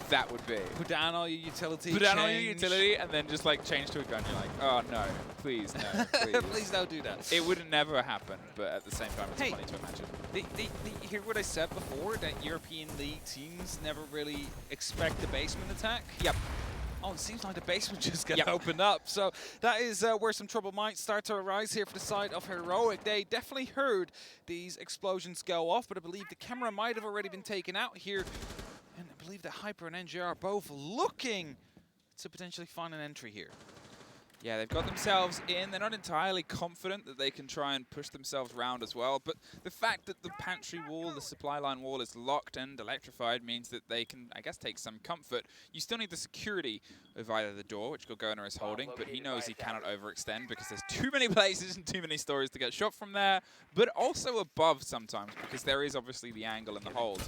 that would be. Put down all your utility. Put down all your utility and then just like change to a gun. You're like, oh no, please, no, please. Please don't do that. It would never happen, but at the same time, it's funny to imagine. You hear what I said before, that European League teams never really expect the basement attack? Yep. Oh, it seems like the basement just got opened up. So that is where some trouble might start to arise here for the side of Heroic. They definitely heard these explosions go off, but I believe the camera might have already been taken out here. And I believe that Hyper and NGR are both looking to potentially find an entry here. Yeah, they've got themselves in. They're not entirely confident that they can try and push themselves round as well. But the fact that the pantry wall, the supply line wall, is locked and electrified means that they can, I guess, take some comfort. You still need the security of either the door, which Gorgona is holding, but he knows he cannot overextend because there's too many places and too many stories to get shot from there, but also above sometimes because there is obviously the angle and the hold.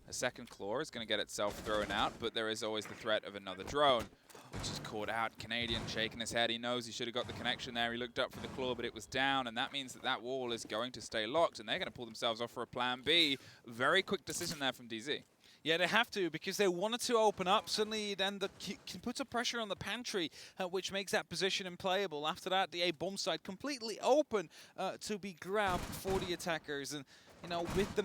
A second claw is going to get itself thrown out, but there is always the threat of another drone, which is caught out. Canadian shaking his head. He knows he should have got the connection there. He looked up for the claw, but it was down, and that means that that wall is going to stay locked, and they're going to pull themselves off for a plan B. Very quick decision there from DZ. Yeah, they have to, because they wanted to open up. Suddenly, then can put some pressure on the pantry, which makes that position unplayable. After that, the A bomb site completely open to be grabbed for the attackers. And you know, with the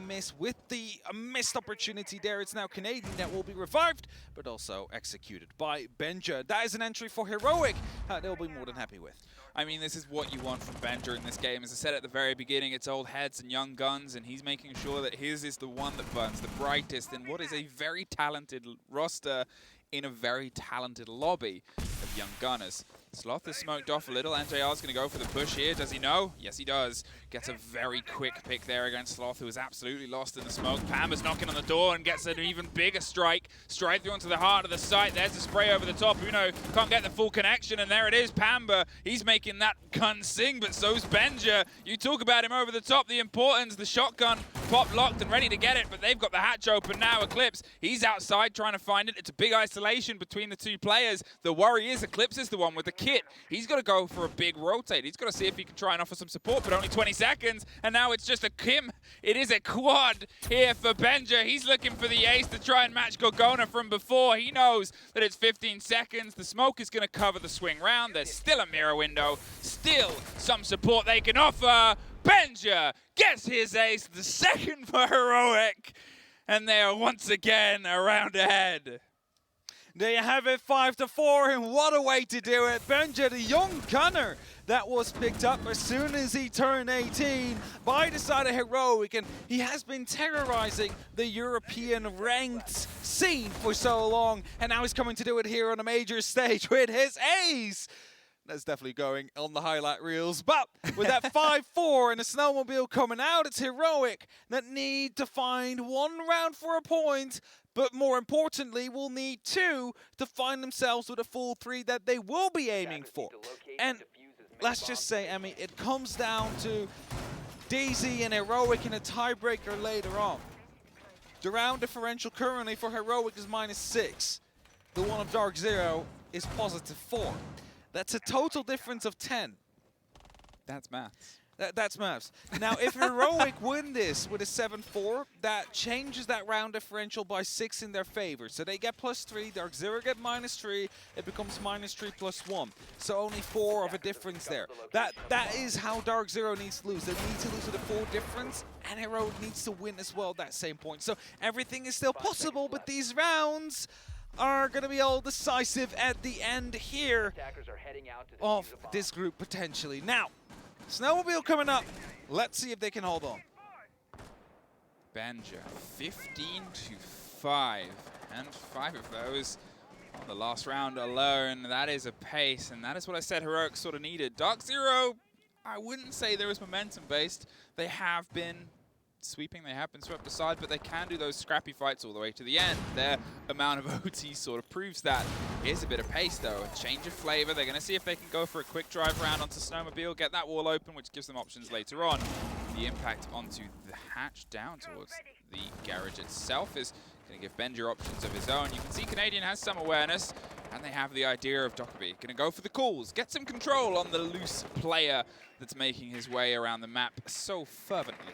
missed opportunity there, it's now Canadian that will be revived, but also executed by Benja. That is an entry for Heroic they'll be more than happy with. I mean, this is what you want from Benja in this game. As I said at the very beginning, it's old heads and young guns, and he's making sure that his is the one that burns the brightest in what is a very talented roster in a very talented lobby of young gunners. Sloth is smoked off a little. NJR is going to go for the push here. Does he know? Yes, he does. Gets a very quick pick there against Sloth, who is absolutely lost in the smoke. Pamba's knocking on the door and gets an even bigger strike. Straight through onto the heart of the site. There's the spray over the top. Uno can't get the full connection, and there it is. Pamba, he's making that gun sing, but so's Benja. You talk about him over the top. The importance, the shotgun pop locked and ready to get it, but they've got the hatch open now. Eclipse, he's outside trying to find it. It's a big isolation between the two players. The worry is Eclipse is the one with the kit. He's got to go for a big rotate. He's got to see if he can try and offer some support, but only 20 seconds, and now it's just a Kim. It is a quad here for Benja. He's looking for the ace to try and match Gorgona from before. He knows that it's 15 seconds. The smoke is going to cover the swing round. There's still a mirror window, still some support they can offer. Benja gets his ace, the second for Heroic, and they are once again a round ahead. There you have it, 5-4, and what a way to do it. Benja, the young gunner that was picked up as soon as he turned 18 by the side of Heroic, and he has been terrorizing the European ranked scene for so long, and now he's coming to do it here on a major stage with his ace. That's definitely going on the highlight reels. But with that 5-4 and a snowmobile coming out, it's Heroic that need to find one round for a point, but more importantly, will need two to find themselves with a full three that they will be aiming for. And let's just say, Emmy, it comes down to DZ and Heroic in a tiebreaker later on. The round differential currently for Heroic is -6. The one of DarkZero is +4. That's a total difference of 10. That's maths. That's maths. Now, if Heroic win this with a 7-4, that changes that round differential by 6 in their favor. So they get +3, DarkZero get -3, it becomes -3 +1. So only 4 of a difference there. That is how DarkZero needs to lose. They need to lose with a 4 difference, and Heroic needs to win as well at that same point. So everything is still possible, but these rounds are going to be all decisive at the end here of this group potentially. Now, snowmobile coming up. Let's see if they can hold on. Benja, 15-5, and 5 of those on the last round alone. That is a pace, and that is what I said Heroic sort of needed. DarkZero, I wouldn't say there is momentum based. They have been sweeping, they have been swept aside, but they can do those scrappy fights all the way to the end. Their amount of OT sort of proves that. Here's a bit of pace though, a change of flavor. They're going to see if they can go for a quick drive round onto Snowmobile, get that wall open, which gives them options later on. The impact onto the hatch down towards the garage itself is going to give Benja options of his own. You can see Canadian has some awareness. And they have the idea of Dockerby. Going to go for the calls, get some control on the loose player that's making his way around the map so fervently.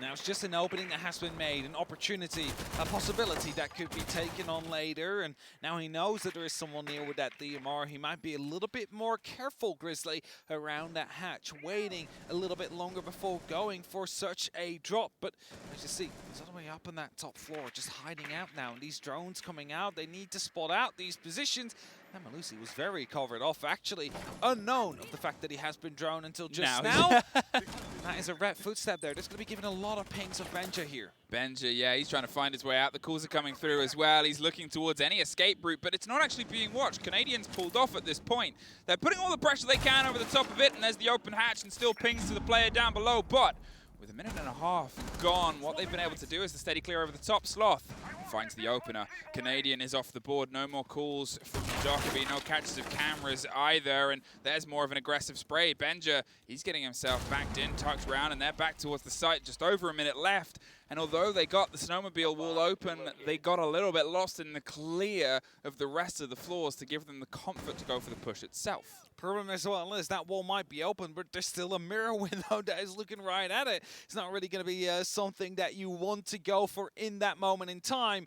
Now it's just an opening that has been made, an opportunity, a possibility that could be taken on later, and now he knows that there is someone near with that DMR. He might be a little bit more careful, Grizzly, around that hatch, waiting a little bit longer before going for such a drop. But as you see, he's all the way up on that top floor, just hiding out now, and these drones coming out, they need to spot out these positions. And Malusi was very covered off, actually, unknown of the fact that he has been drone until just now. That is a red footstep there. That's going to be giving a lot of pings of Benja here. Benja, yeah, he's trying to find his way out. The calls are coming through as well. He's looking towards any escape route, but it's not actually being watched. Canadians pulled off at this point. They're putting all the pressure they can over the top of it, and there's the open hatch and still pings to the player down below. But with a minute and a half gone, what they've been able to do is the steady clear over the top. Sloth finds the opener. Canadian is off the board. No more calls from Dockerby. No catches of cameras either. And there's more of an aggressive spray. Benja, he's getting himself backed in, tucked around, and they're back towards the site. Just over a minute left. And although they got the snowmobile wall open, they got a little bit lost in the clear of the rest of the floors to give them the comfort to go for the push itself. Problem as well is that wall might be open, but there's still a mirror window that is looking right at it. It's not really going to be something that you want to go for in that moment in time.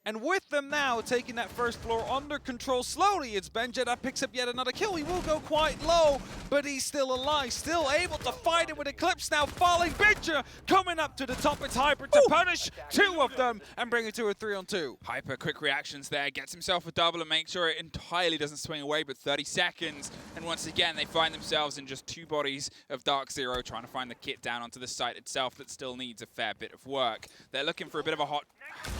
And with them now taking that first floor under control slowly, it's Benja that picks up yet another kill. He will go quite low, but he's still alive, still able to fight it with Eclipse now falling. Benja coming up to the top. It's Hyper to punish two of them and bring it to a 3-on-2. Hyper, quick reactions there, gets himself a double and makes sure it entirely doesn't swing away, but 30 seconds. And once again, they find themselves in just two bodies of DarkZero trying to find the kit down onto the site itself that still needs a fair bit of work. They're looking for a bit of a hot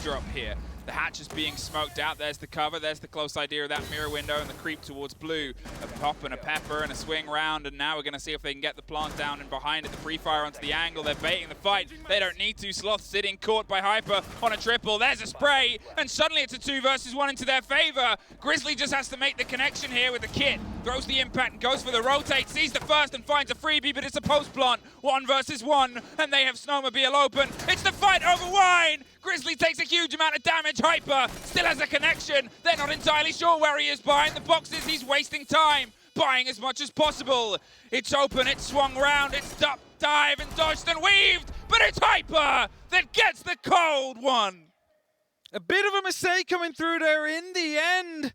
drop here. The hatch is being smoked out. There's the cover. There's the close idea of that mirror window and the creep towards blue. A pop and a pepper and a swing round. And now we're going to see if they can get the plant down and behind it. The pre-fire onto the angle. They're baiting the fight. They don't need to. Sloth sitting caught by Hyper on a triple. There's a spray. And suddenly it's a 2 versus 1 into their favor. Grizzly just has to make the connection here with the kit. Throws the impact and goes for the rotate. Sees the first and finds a freebie, but it's a post plant. 1 versus 1. And they have Snowmobile open. It's the fight over wine. Grizzly takes a huge amount of damage. Hyper still has a connection. They're not entirely sure where he is behind the boxes. He's wasting time, buying as much as possible. It's open, it's swung round, it's up, dive, and dodged and weaved. But it's Hyper that gets the cold one. A bit of a mistake coming through there in the end.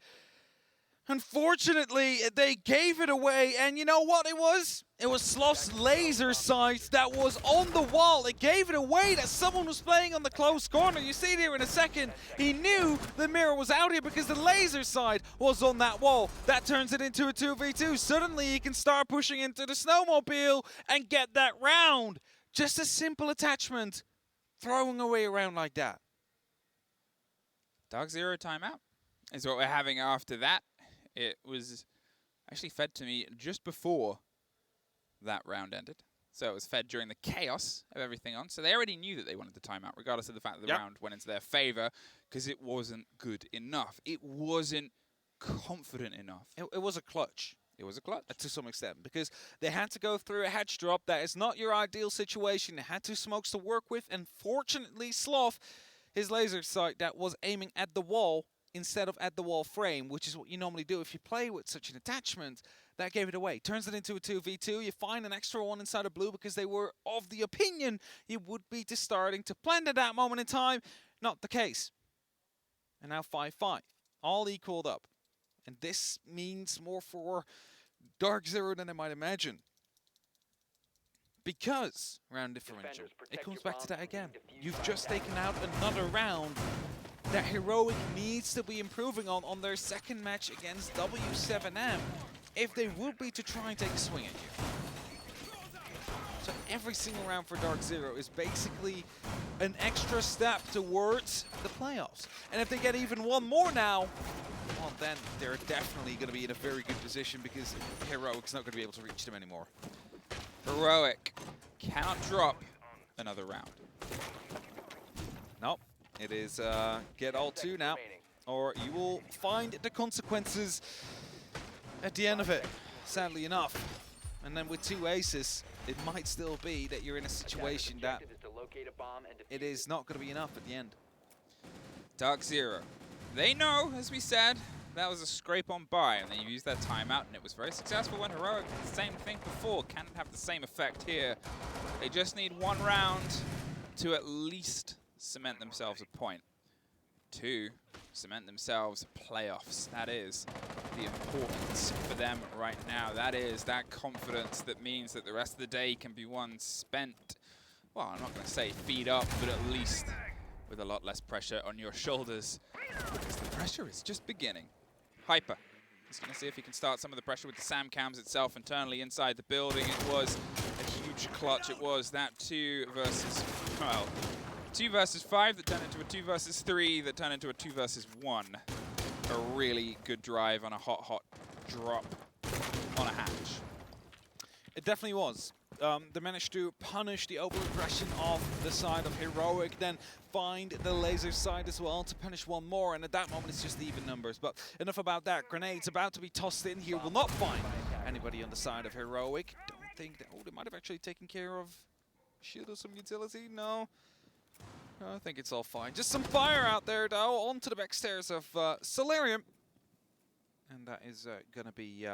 Unfortunately, they gave it away, and you know what it was? It was Sloth's laser sight that was on the wall. It gave it away that someone was playing on the close corner. You see it here in a second. He knew the mirror was out here because the laser sight was on that wall. That turns it into a 2v2. Suddenly, he can start pushing into the snowmobile and get that round. Just a simple attachment, throwing away around like that. DarkZero timeout is what we're having after that. It was actually fed to me just before that round ended. So it was fed during the chaos of everything on. So they already knew that they wanted the timeout, regardless of the fact that the round went into their favor, because it wasn't good enough. It wasn't confident enough. It was a clutch. It was a clutch. To some extent, because they had to go through a hatch drop. That is not your ideal situation. They had 2 smokes to work with, and fortunately, Sloth, his laser sight that was aiming at the wall, instead of at the wall frame, which is what you normally do if you play with such an attachment, that gave it away. Turns it into a 2v2. You find an extra one inside of blue because they were of the opinion it would be to starting to plant at that moment in time. Not the case. And now 5-5. All equaled up. And this means more for DarkZero than I might imagine. Because round differential. It comes back to that again. You've just taken out another round that Heroic needs to be improving on their second match against W7M if they would be to try and take a swing at you. So every single round for DarkZero is basically an extra step towards the playoffs. And if they get even one more now, well, then they're definitely going to be in a very good position because Heroic's not going to be able to reach them anymore. Heroic cannot drop another round. Nope. It is get all 2 now, or you will find the consequences at the end of it, sadly enough. And then with 2 aces, it might still be that you're in a situation that it is not going to be enough at the end. DarkZero. They know, as we said, that was a scrape on by, and they used their timeout, and it was very successful when Heroic did the same thing before. Can have the same effect here. They just need 1 round to at least cement themselves a point. 2, cement themselves playoffs. That is the importance for them right now. That is that confidence that means that the rest of the day can be one spent, well, I'm not going to say feed up, but at least with a lot less pressure on your shoulders, because the pressure is just beginning. Hyper. He's going to see if he can start some of the pressure with the SAM cams itself internally inside the building. It was a huge clutch. It was that 2 versus, well, 2 versus 5 that turned into a 2 versus 3 that turned into a 2 versus 1. A really good drive on a hot drop on a hatch. It definitely was. They managed to punish the over-aggression of the side of Heroic, then find the laser side as well to punish one more, and at that moment it's just even numbers. But enough about that. Grenades about to be tossed in here. Will not find anybody on the side of Heroic. Don't think that, oh, they might have actually taken care of shield or some utility. No. I think it's all fine. Just some fire out there, though, onto the back stairs of Solarium. And that is going to be,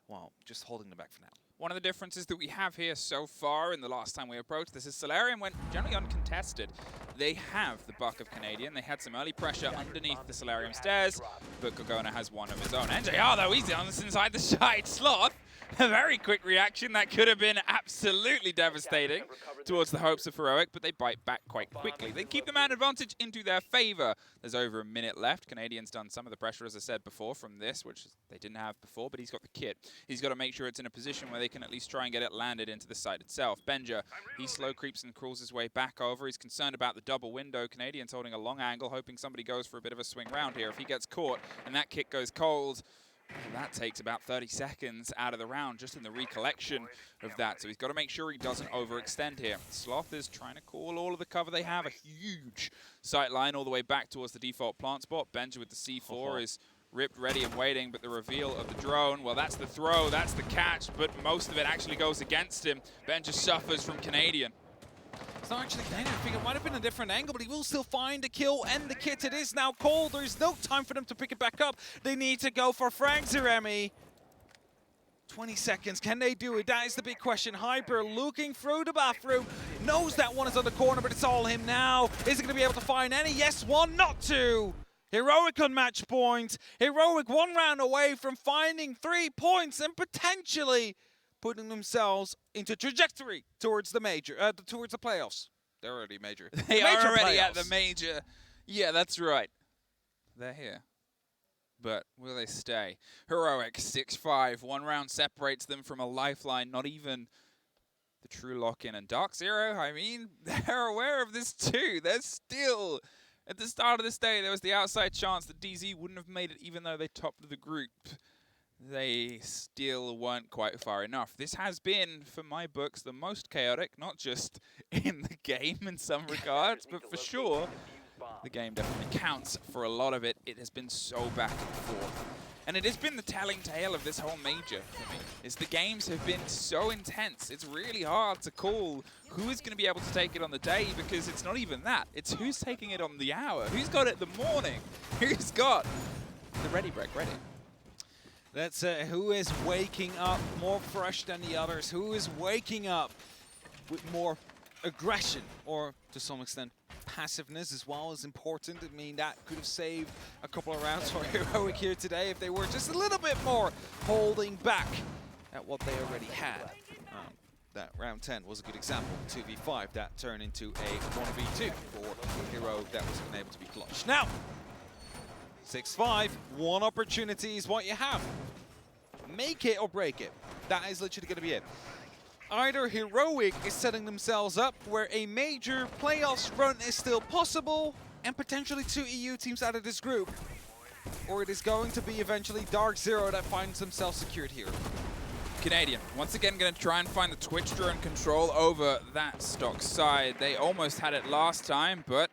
well, just holding them back for now. One of the differences that we have here so far in the last time we approached this is Solarium went generally uncontested. They have the buck of Canadian. They had some early pressure underneath the Solarium stairs, but Gorgona has one of his own. NJR, though, he's on inside the side slot. A very quick reaction that could have been absolutely devastating towards the hopes of Heroic, but they bite back quite quickly. They keep the man advantage into their favor. There's over a minute left. Canadian's done some of the pressure, as I said before, from this, which they didn't have before, but he's got the kit. He's got to make sure it's in a position where they can at least try and get it landed into the site itself. Benja, he slow creeps and crawls his way back over. He's concerned about the double window. Canadian's holding a long angle, hoping somebody goes for a bit of a swing round here. If he gets caught and that kick goes cold, that takes about 30 seconds out of the round just in the recollection of that. So he's got to make sure he doesn't overextend here. Sloth is trying to call all of the cover they have. A huge sight line all the way back towards the default plant spot. Benja with the C4 is ripped, ready and waiting, but the reveal of the drone, well, that's the throw, that's the catch, but most of it actually goes against him. Benja suffers from Canadian. It's not actually Canadian. I think it might have been a different angle, but he will still find a kill and the kit. It is now cold. There's no time for them to pick it back up. They need to go for Frank Zeremi. 20 seconds. Can they do it? That is the big question. Hyper looking through the bathroom. Knows that one is on the corner, but it's all him now. Is he going to be able to find any? Yes, one, not two. Heroic on match point. Heroic 1 round away from finding 3 points and potentially putting themselves into trajectory towards the major, towards the playoffs. They're already major. They are already at the major. Yeah, that's right. They're here. But will they stay? Heroic 6-5. 1 round separates them from a lifeline, not even the true lock-in. And DarkZero, I mean, they're aware of this too. They're still, at the start of this day, there was the outside chance that DZ wouldn't have made it even though they topped the group. They still weren't quite far enough. This has been, for my books, the most chaotic, not just in the game in some regards, but for sure, the game definitely counts for a lot of it. It has been so back and forth. And it has been the telling tale of this whole major for me, is the games have been so intense. It's really hard to call who is going to be able to take it on the day, because it's not even that. It's who's taking it on the hour, who's got it the morning, who's got the ready break ready. That's who is waking up more fresh than the others, who is waking up with more aggression, or to some extent passiveness as well is important. I mean, that could have saved a couple of rounds for Heroic here today if they were just a little bit more holding back at what they already had. That round 10 was a good example. 2v5 that turned into a 1v2 for Heroic that was unable to be clutched. Now, 6-5, 1 opportunity is what you have. Make it or break it. That is literally going to be it. Either Heroic is setting themselves up where a major playoffs run is still possible and potentially 2 EU teams out of this group, or it is going to be eventually DarkZero that finds themselves secured here. Canadian, once again, going to try and find the Twitch drone control over that stock side. They almost had it last time, but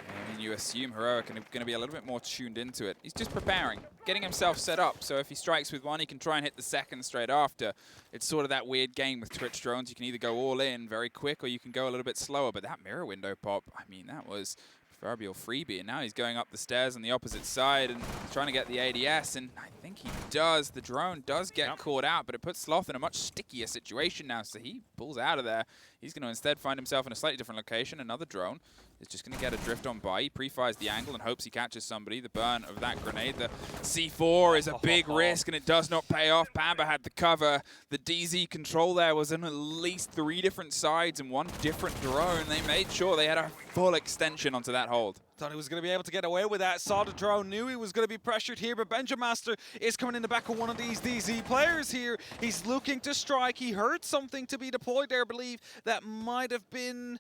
I mean, you assume Heroic are going to be a little bit more tuned into it. He's just preparing, getting himself set up, so if he strikes with one, he can try and hit the second straight after. It's sort of that weird game with Twitch drones. You can either go all in very quick, or you can go a little bit slower, but that mirror window pop, I mean, that was proverbial freebie, and now he's going up the stairs on the opposite side and trying to get the ADS, and I think he does. The drone does get caught out, but it puts Sloth in a much stickier situation now, so he pulls out of there. He's going to instead find himself in a slightly different location. Another drone is just going to get a drift on by. He pre-fires the angle and hopes he catches somebody. The burn of that grenade. The C4 is a big risk, and it does not pay off. Pamba had the cover. The DZ control there was on at least 3 different sides and 1 different drone. They made sure they had a full extension onto that hold. Thought he was going to be able to get away with that. Saw the drone, knew he was going to be pressured here, but Benjamaster is coming in the back of one of these DZ players here. He's looking to strike. He heard something to be deployed there, I believe. That might have been...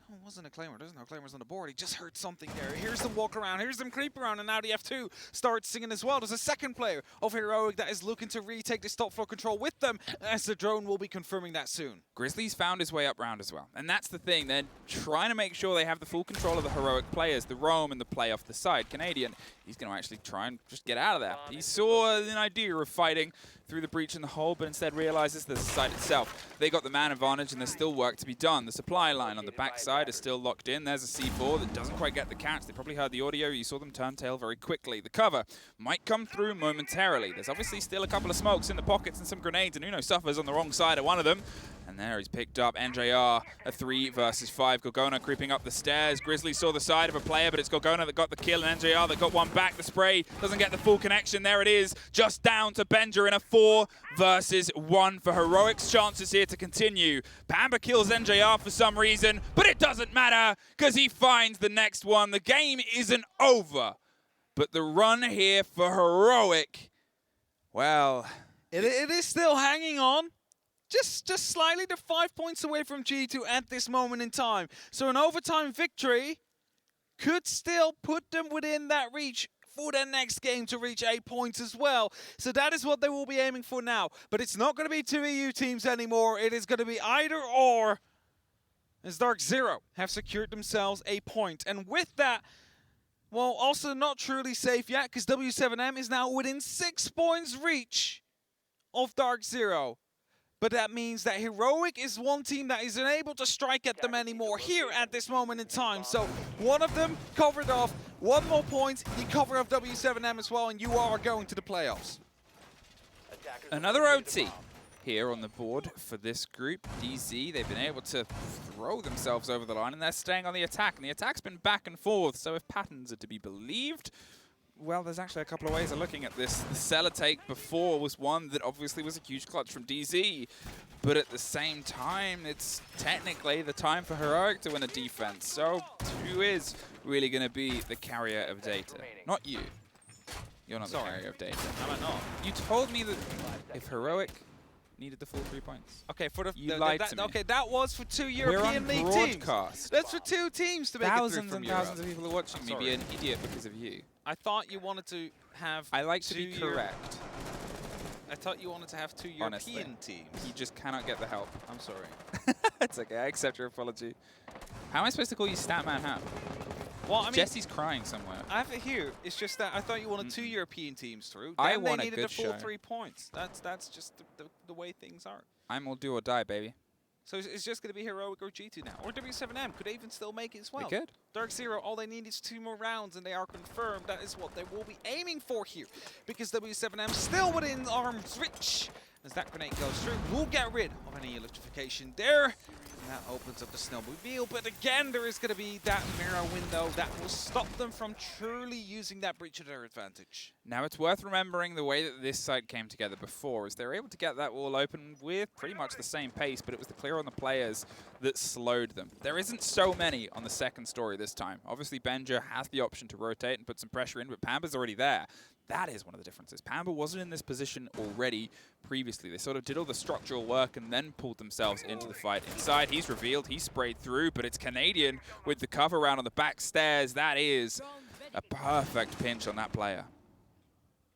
No, it wasn't a claimer. There's no claimers on the board. He just heard something there. Here's them walk around. Here's them creep around. And now the F2 starts singing as well. There's a second player of Heroic that is looking to retake this top floor control with them, as the drone will be confirming that soon. Grizzlies found his way up round as well. And that's the thing. They're trying to make sure they have the full control of the Heroic players, the roam and the play off the side. Canadian, he's going to actually try and just get out of there. He saw an idea of fighting through the breach in the hole, but instead realizes the site itself. They got the man advantage, and there's still work to be done. The supply line on the backside is still locked in. There's a C4 that doesn't quite get the catch. They probably heard the audio. You saw them turn tail very quickly. The cover might come through momentarily. There's obviously still a couple of smokes in the pockets and some grenades, and Uno suffers on the wrong side of one of them. And there he's picked up NJR, a 3 versus 5. Gorgona creeping up the stairs. Grizzly saw the side of a player, but it's Gorgona that got the kill, and NJR that got one back. The spray doesn't get the full connection. There it is, just down to Benja in a 4 versus 1 for Heroic's chances here to continue. Pamba kills NJR for some reason, but it doesn't matter because he finds the next one. The game isn't over, but the run here for Heroic, well... It is still hanging on. Just slightly. They're 5 points away from G2 at this moment in time. So an overtime victory could still put them within that reach for their next game to reach 8 points as well. So that is what they will be aiming for now. But it's not going to be 2 EU teams anymore. It is going to be either or, as DarkZero have secured themselves a point. And with that, well, also not truly safe yet, because W7M is now within 6 points reach of DarkZero. But that means that Heroic is one team that isn't able to strike at them anymore here at this moment in time. So one of them covered off, 1 more point, you cover off W7M as well, and you are going to the playoffs. Another OT here on the board for this group. DZ, they've been able to throw themselves over the line, and they're staying on the attack. And the attack's been back and forth, so if patterns are to be believed, well, there's actually a couple of ways of looking at this. The Cellar take before was one that obviously was a huge clutch from DZ, but at the same time, it's technically the time for Heroic to win a defense. So who is really going to be the carrier of data? Not you. You're not the carrier of data. Am I not? You told me that if Heroic needed the full 3 points. Okay, for the you lied to me. Okay, that was for 2 European League teams. That's for 2 teams to make thousands it through from and thousands of people are watching me be an idiot because of you. I thought you wanted to have. I like to be correct. I thought you wanted to have 2 European teams. You just cannot get the help. I'm sorry. It's okay. I accept your apology. How am I supposed to call you Statman Ham? Well, I mean, Jesse's crying somewhere. I have it here. It's just that I thought you wanted 2 European teams through. I then want they a needed good the full show. 3 points. That's just the way things are. I'm all do or die, baby. So it's just going to be Heroic or G2 now. Or W7M. Could they even still make it as well? They could. DarkZero, all they need is 2 more rounds, and they are confirmed. That is what they will be aiming for here. Because W7M still within arm's reach. As that grenade goes through, we'll get rid of any electrification there. And that opens up the snowmobile. But again, there is going to be that mirror window that will stop them from truly using that breach to their advantage. Now, it's worth remembering the way that this site came together before, is they were able to get that wall open with pretty much the same pace, but it was the clear on the players that slowed them. There isn't so many on the second story this time. Obviously, Benja has the option to rotate and put some pressure in, but Pamba's already there. That is one of the differences. Pamba wasn't in this position already previously. They sort of did all the structural work and then pulled themselves into the fight inside. He's revealed, he's sprayed through, but it's Canadian with the cover round on the back stairs. That is a perfect pinch on that player.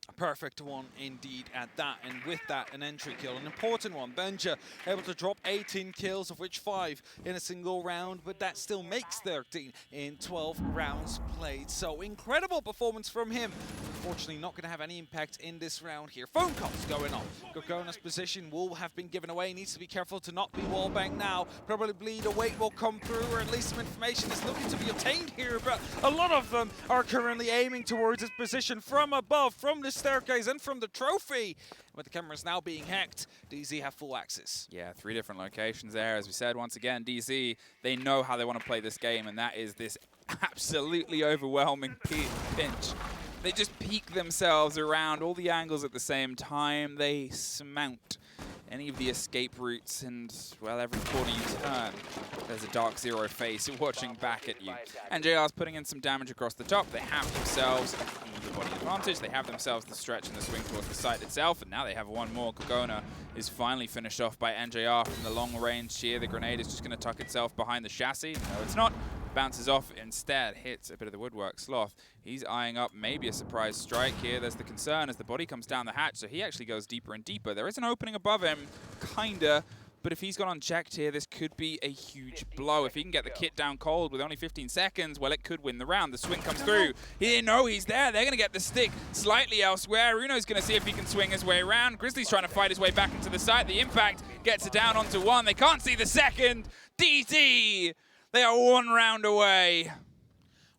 A perfect one indeed at that, and with that, an entry kill, an important one. Benja able to drop 18 kills, of which 5 in a single round, but that still makes 13 in 12 rounds played. So incredible performance from him. unfortunately not going to have any impact in this round here. Phone calls going on. Gorgona's position will have been given away. Needs to be careful to not be wallbanged now. Probably the weight will come through, or at least some information is looking to be obtained here, but a lot of them are currently aiming towards his position from above, from the staircase and from the trophy. With the cameras now being hacked, DZ have full access. Yeah, 3 different locations there. As we said, once again, DZ, they know how they want to play this game, and that is this absolutely overwhelming pinch. They just peek themselves around all the angles at the same time. They surmount any of the escape routes, and, well, every corner you turn, there's a DarkZero face watching back at you. And JR's putting in some damage across the top. They have themselves the body advantage. They have themselves the stretch and the swing towards the site itself, and now they have one more. Gorgona is finally finished off by NJR from the long range here. The grenade is just going to tuck itself behind the chassis. No, it's not. Bounces off, instead hits a bit of the woodwork. Sloth, he's eyeing up maybe a surprise strike here. There's the concern as the body comes down the hatch, so he actually goes deeper and deeper. There is an opening above him, kinda, but if he's gone unchecked here, this could be a huge blow. If he can get the kit down cold with only 15 seconds, well, it could win the round. The swing comes through. He didn't know he's there. They're going to get the stick slightly elsewhere. Uno's going to see if he can swing his way around. Grizzly's trying to fight his way back into the site. The impact gets it down onto one. They can't see the second. DZ! They are 1 round away.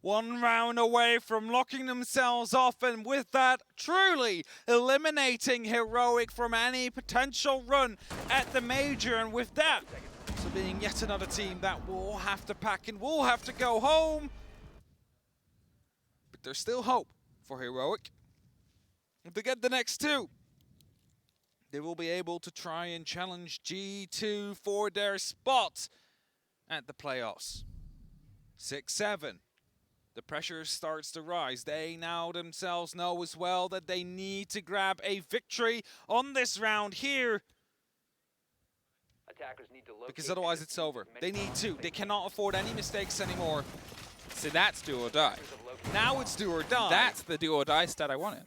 1 round away from locking themselves off, and with that, truly eliminating Heroic from any potential run at the Major. And with that, so being yet another team that will have to pack and will have to go home. But there's still hope for Heroic. If they get the next 2, they will be able to try and challenge G2 for their spot at the playoffs. 6-7. The pressure starts to rise. They now themselves know as well that they need to grab a victory on this round here. Because otherwise it's over. They need to. They cannot afford any mistakes anymore. So that's do or die. Now it's do or die. That's the do or die stat I wanted.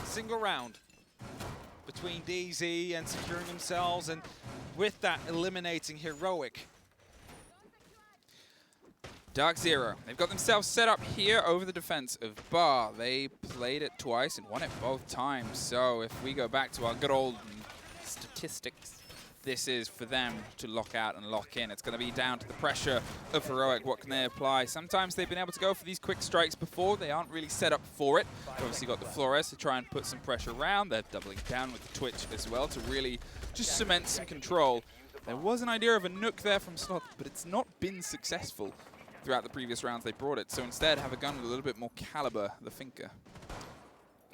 Single round between DZ and securing themselves, and with that, eliminating Heroic. DarkZero, they've got themselves set up here over the defense of Bar. They played it twice and won it both times. So if we go back to our good old statistics, this is for them to lock out and lock in. It's going to be down to the pressure of Heroic. What can they apply? Sometimes they've been able to go for these quick strikes before. They aren't really set up for it. They've obviously got the Flores to try and put some pressure around. They're doubling down with the Twitch as well to really just cement some control. There was an idea of a nuke there from Sloth, but it's not been successful throughout the previous rounds they brought it. So instead, have a gun with a little bit more caliber, the Finker.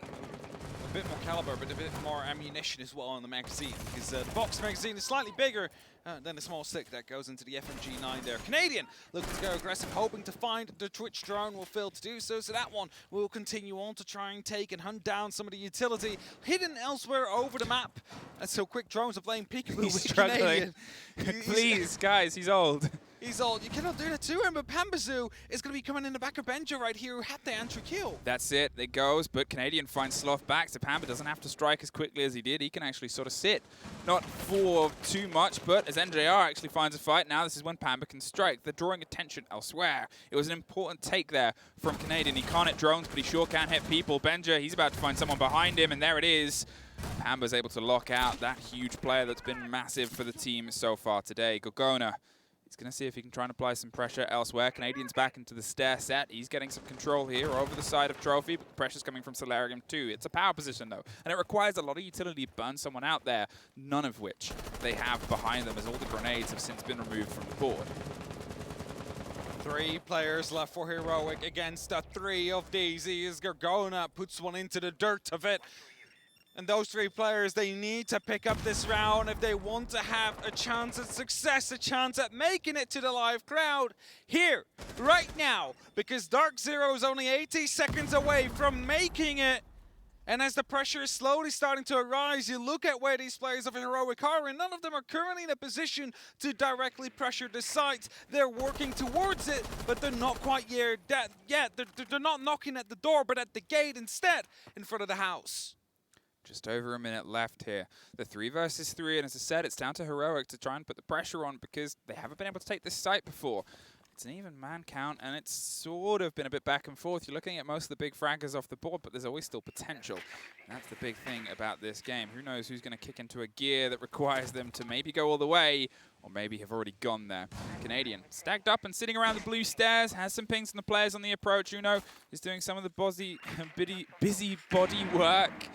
A bit more caliber, but a bit more ammunition as well on the magazine, because the box magazine is slightly bigger than the small stick that goes into the FMG9 there. Canadian looking to go aggressive, hoping to find the Twitch drone, will fail to do so, so that one will continue on to try and take and hunt down some of the utility hidden elsewhere over the map. And so quick drones are playing peekaboo with struggling. Canadian. Please, guys, he's old. He's old. You cannot do that to him, but Pambazoo is going to be coming in the back of Benja right here, who had the entry kill. That's it. It goes, but Canadian finds Sloth back. So Pamba doesn't have to strike as quickly as he did. He can actually sort of sit. Not for too much, but as NJR actually finds a fight, now this is when Pamba can strike. They're drawing attention elsewhere. It was an important take there from Canadian. He can't hit drones, but he sure can hit people. Benja, he's about to find someone behind him, and there it is. Pamba's able to lock out that huge player that's been massive for the team so far today. Gorgona. He's going to see if he can try and apply some pressure elsewhere. Canadian's back into the stair set. He's getting some control here over the side of Trophy, but the pressure's coming from Solarium too. It's a power position though, and it requires a lot of utility to burn someone out there, none of which they have behind them as all the grenades have since been removed from the board. 3 players left for Heroic against the 3 of DZ as Gorgona puts one into the dirt of it. And those 3 players, they need to pick up this round if they want to have a chance at success, a chance at making it to the live crowd here, right now, because DarkZero is only 80 seconds away from making it. And as the pressure is slowly starting to arise, you look at where these players of Heroic are, and none of them are currently in a position to directly pressure the site. They're working towards it, but they're not quite yet. They're not knocking at the door, but at the gate instead, in front of the house. Just over a minute left here. The 3 versus 3, and as I said, it's down to Heroic to try and put the pressure on because they haven't been able to take this site before. It's an even man count, and it's sort of been a bit back and forth. You're looking at most of the big fraggers off the board, but there's always still potential. And that's the big thing about this game. Who knows who's going to kick into a gear that requires them to maybe go all the way, or maybe have already gone there. Canadian stacked up and sitting around the blue stairs, has some pings from the players on the approach. Uno is doing some of the busy body work,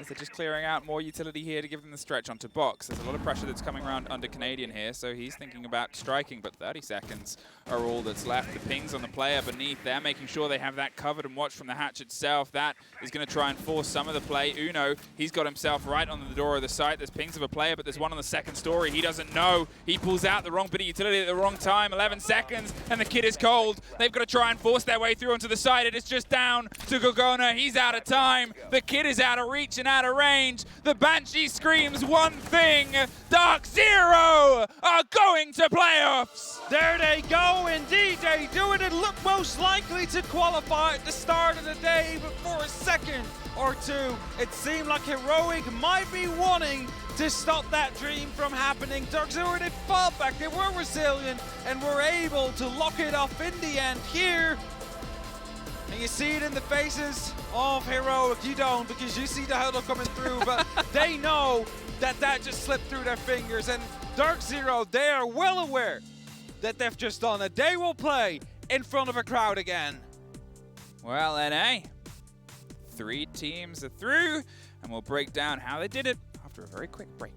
as they're just clearing out more utility here to give them the stretch onto box. There's a lot of pressure that's coming around under Canadian here, so he's thinking about striking, but 30 seconds are all that's left. The pings on the player beneath there, making sure they have that covered and watched from the hatch itself. That is going to try and force some of the play. Uno, he's got himself right on the door of the site. There's pings of a player, but there's one on the second story. He doesn't know. He pulls out the wrong bit of utility at the wrong time. 11 seconds, and the kid is cold. They've got to try and force their way through onto the side. It is just down to Gogona. He's out of time. The kid is out of reach and out of range. The Banshee screams one thing: DarkZero are going to playoffs! There they go, indeed they do it. It looked most likely to qualify at the start of the day, but for a second or two, it seemed like Heroic might be wanting to stop that dream from happening. DarkZero, they fought back, they were resilient, and were able to lock it off in the end here. And you see it in the faces of Heroic. You don't, because you see the huddle coming through, but they know that that just slipped through their fingers. And DarkZero, they are well aware that they've just done it. They will play in front of a crowd again. Well, NA, 3 teams are through, and we'll break down how they did it after a very quick break.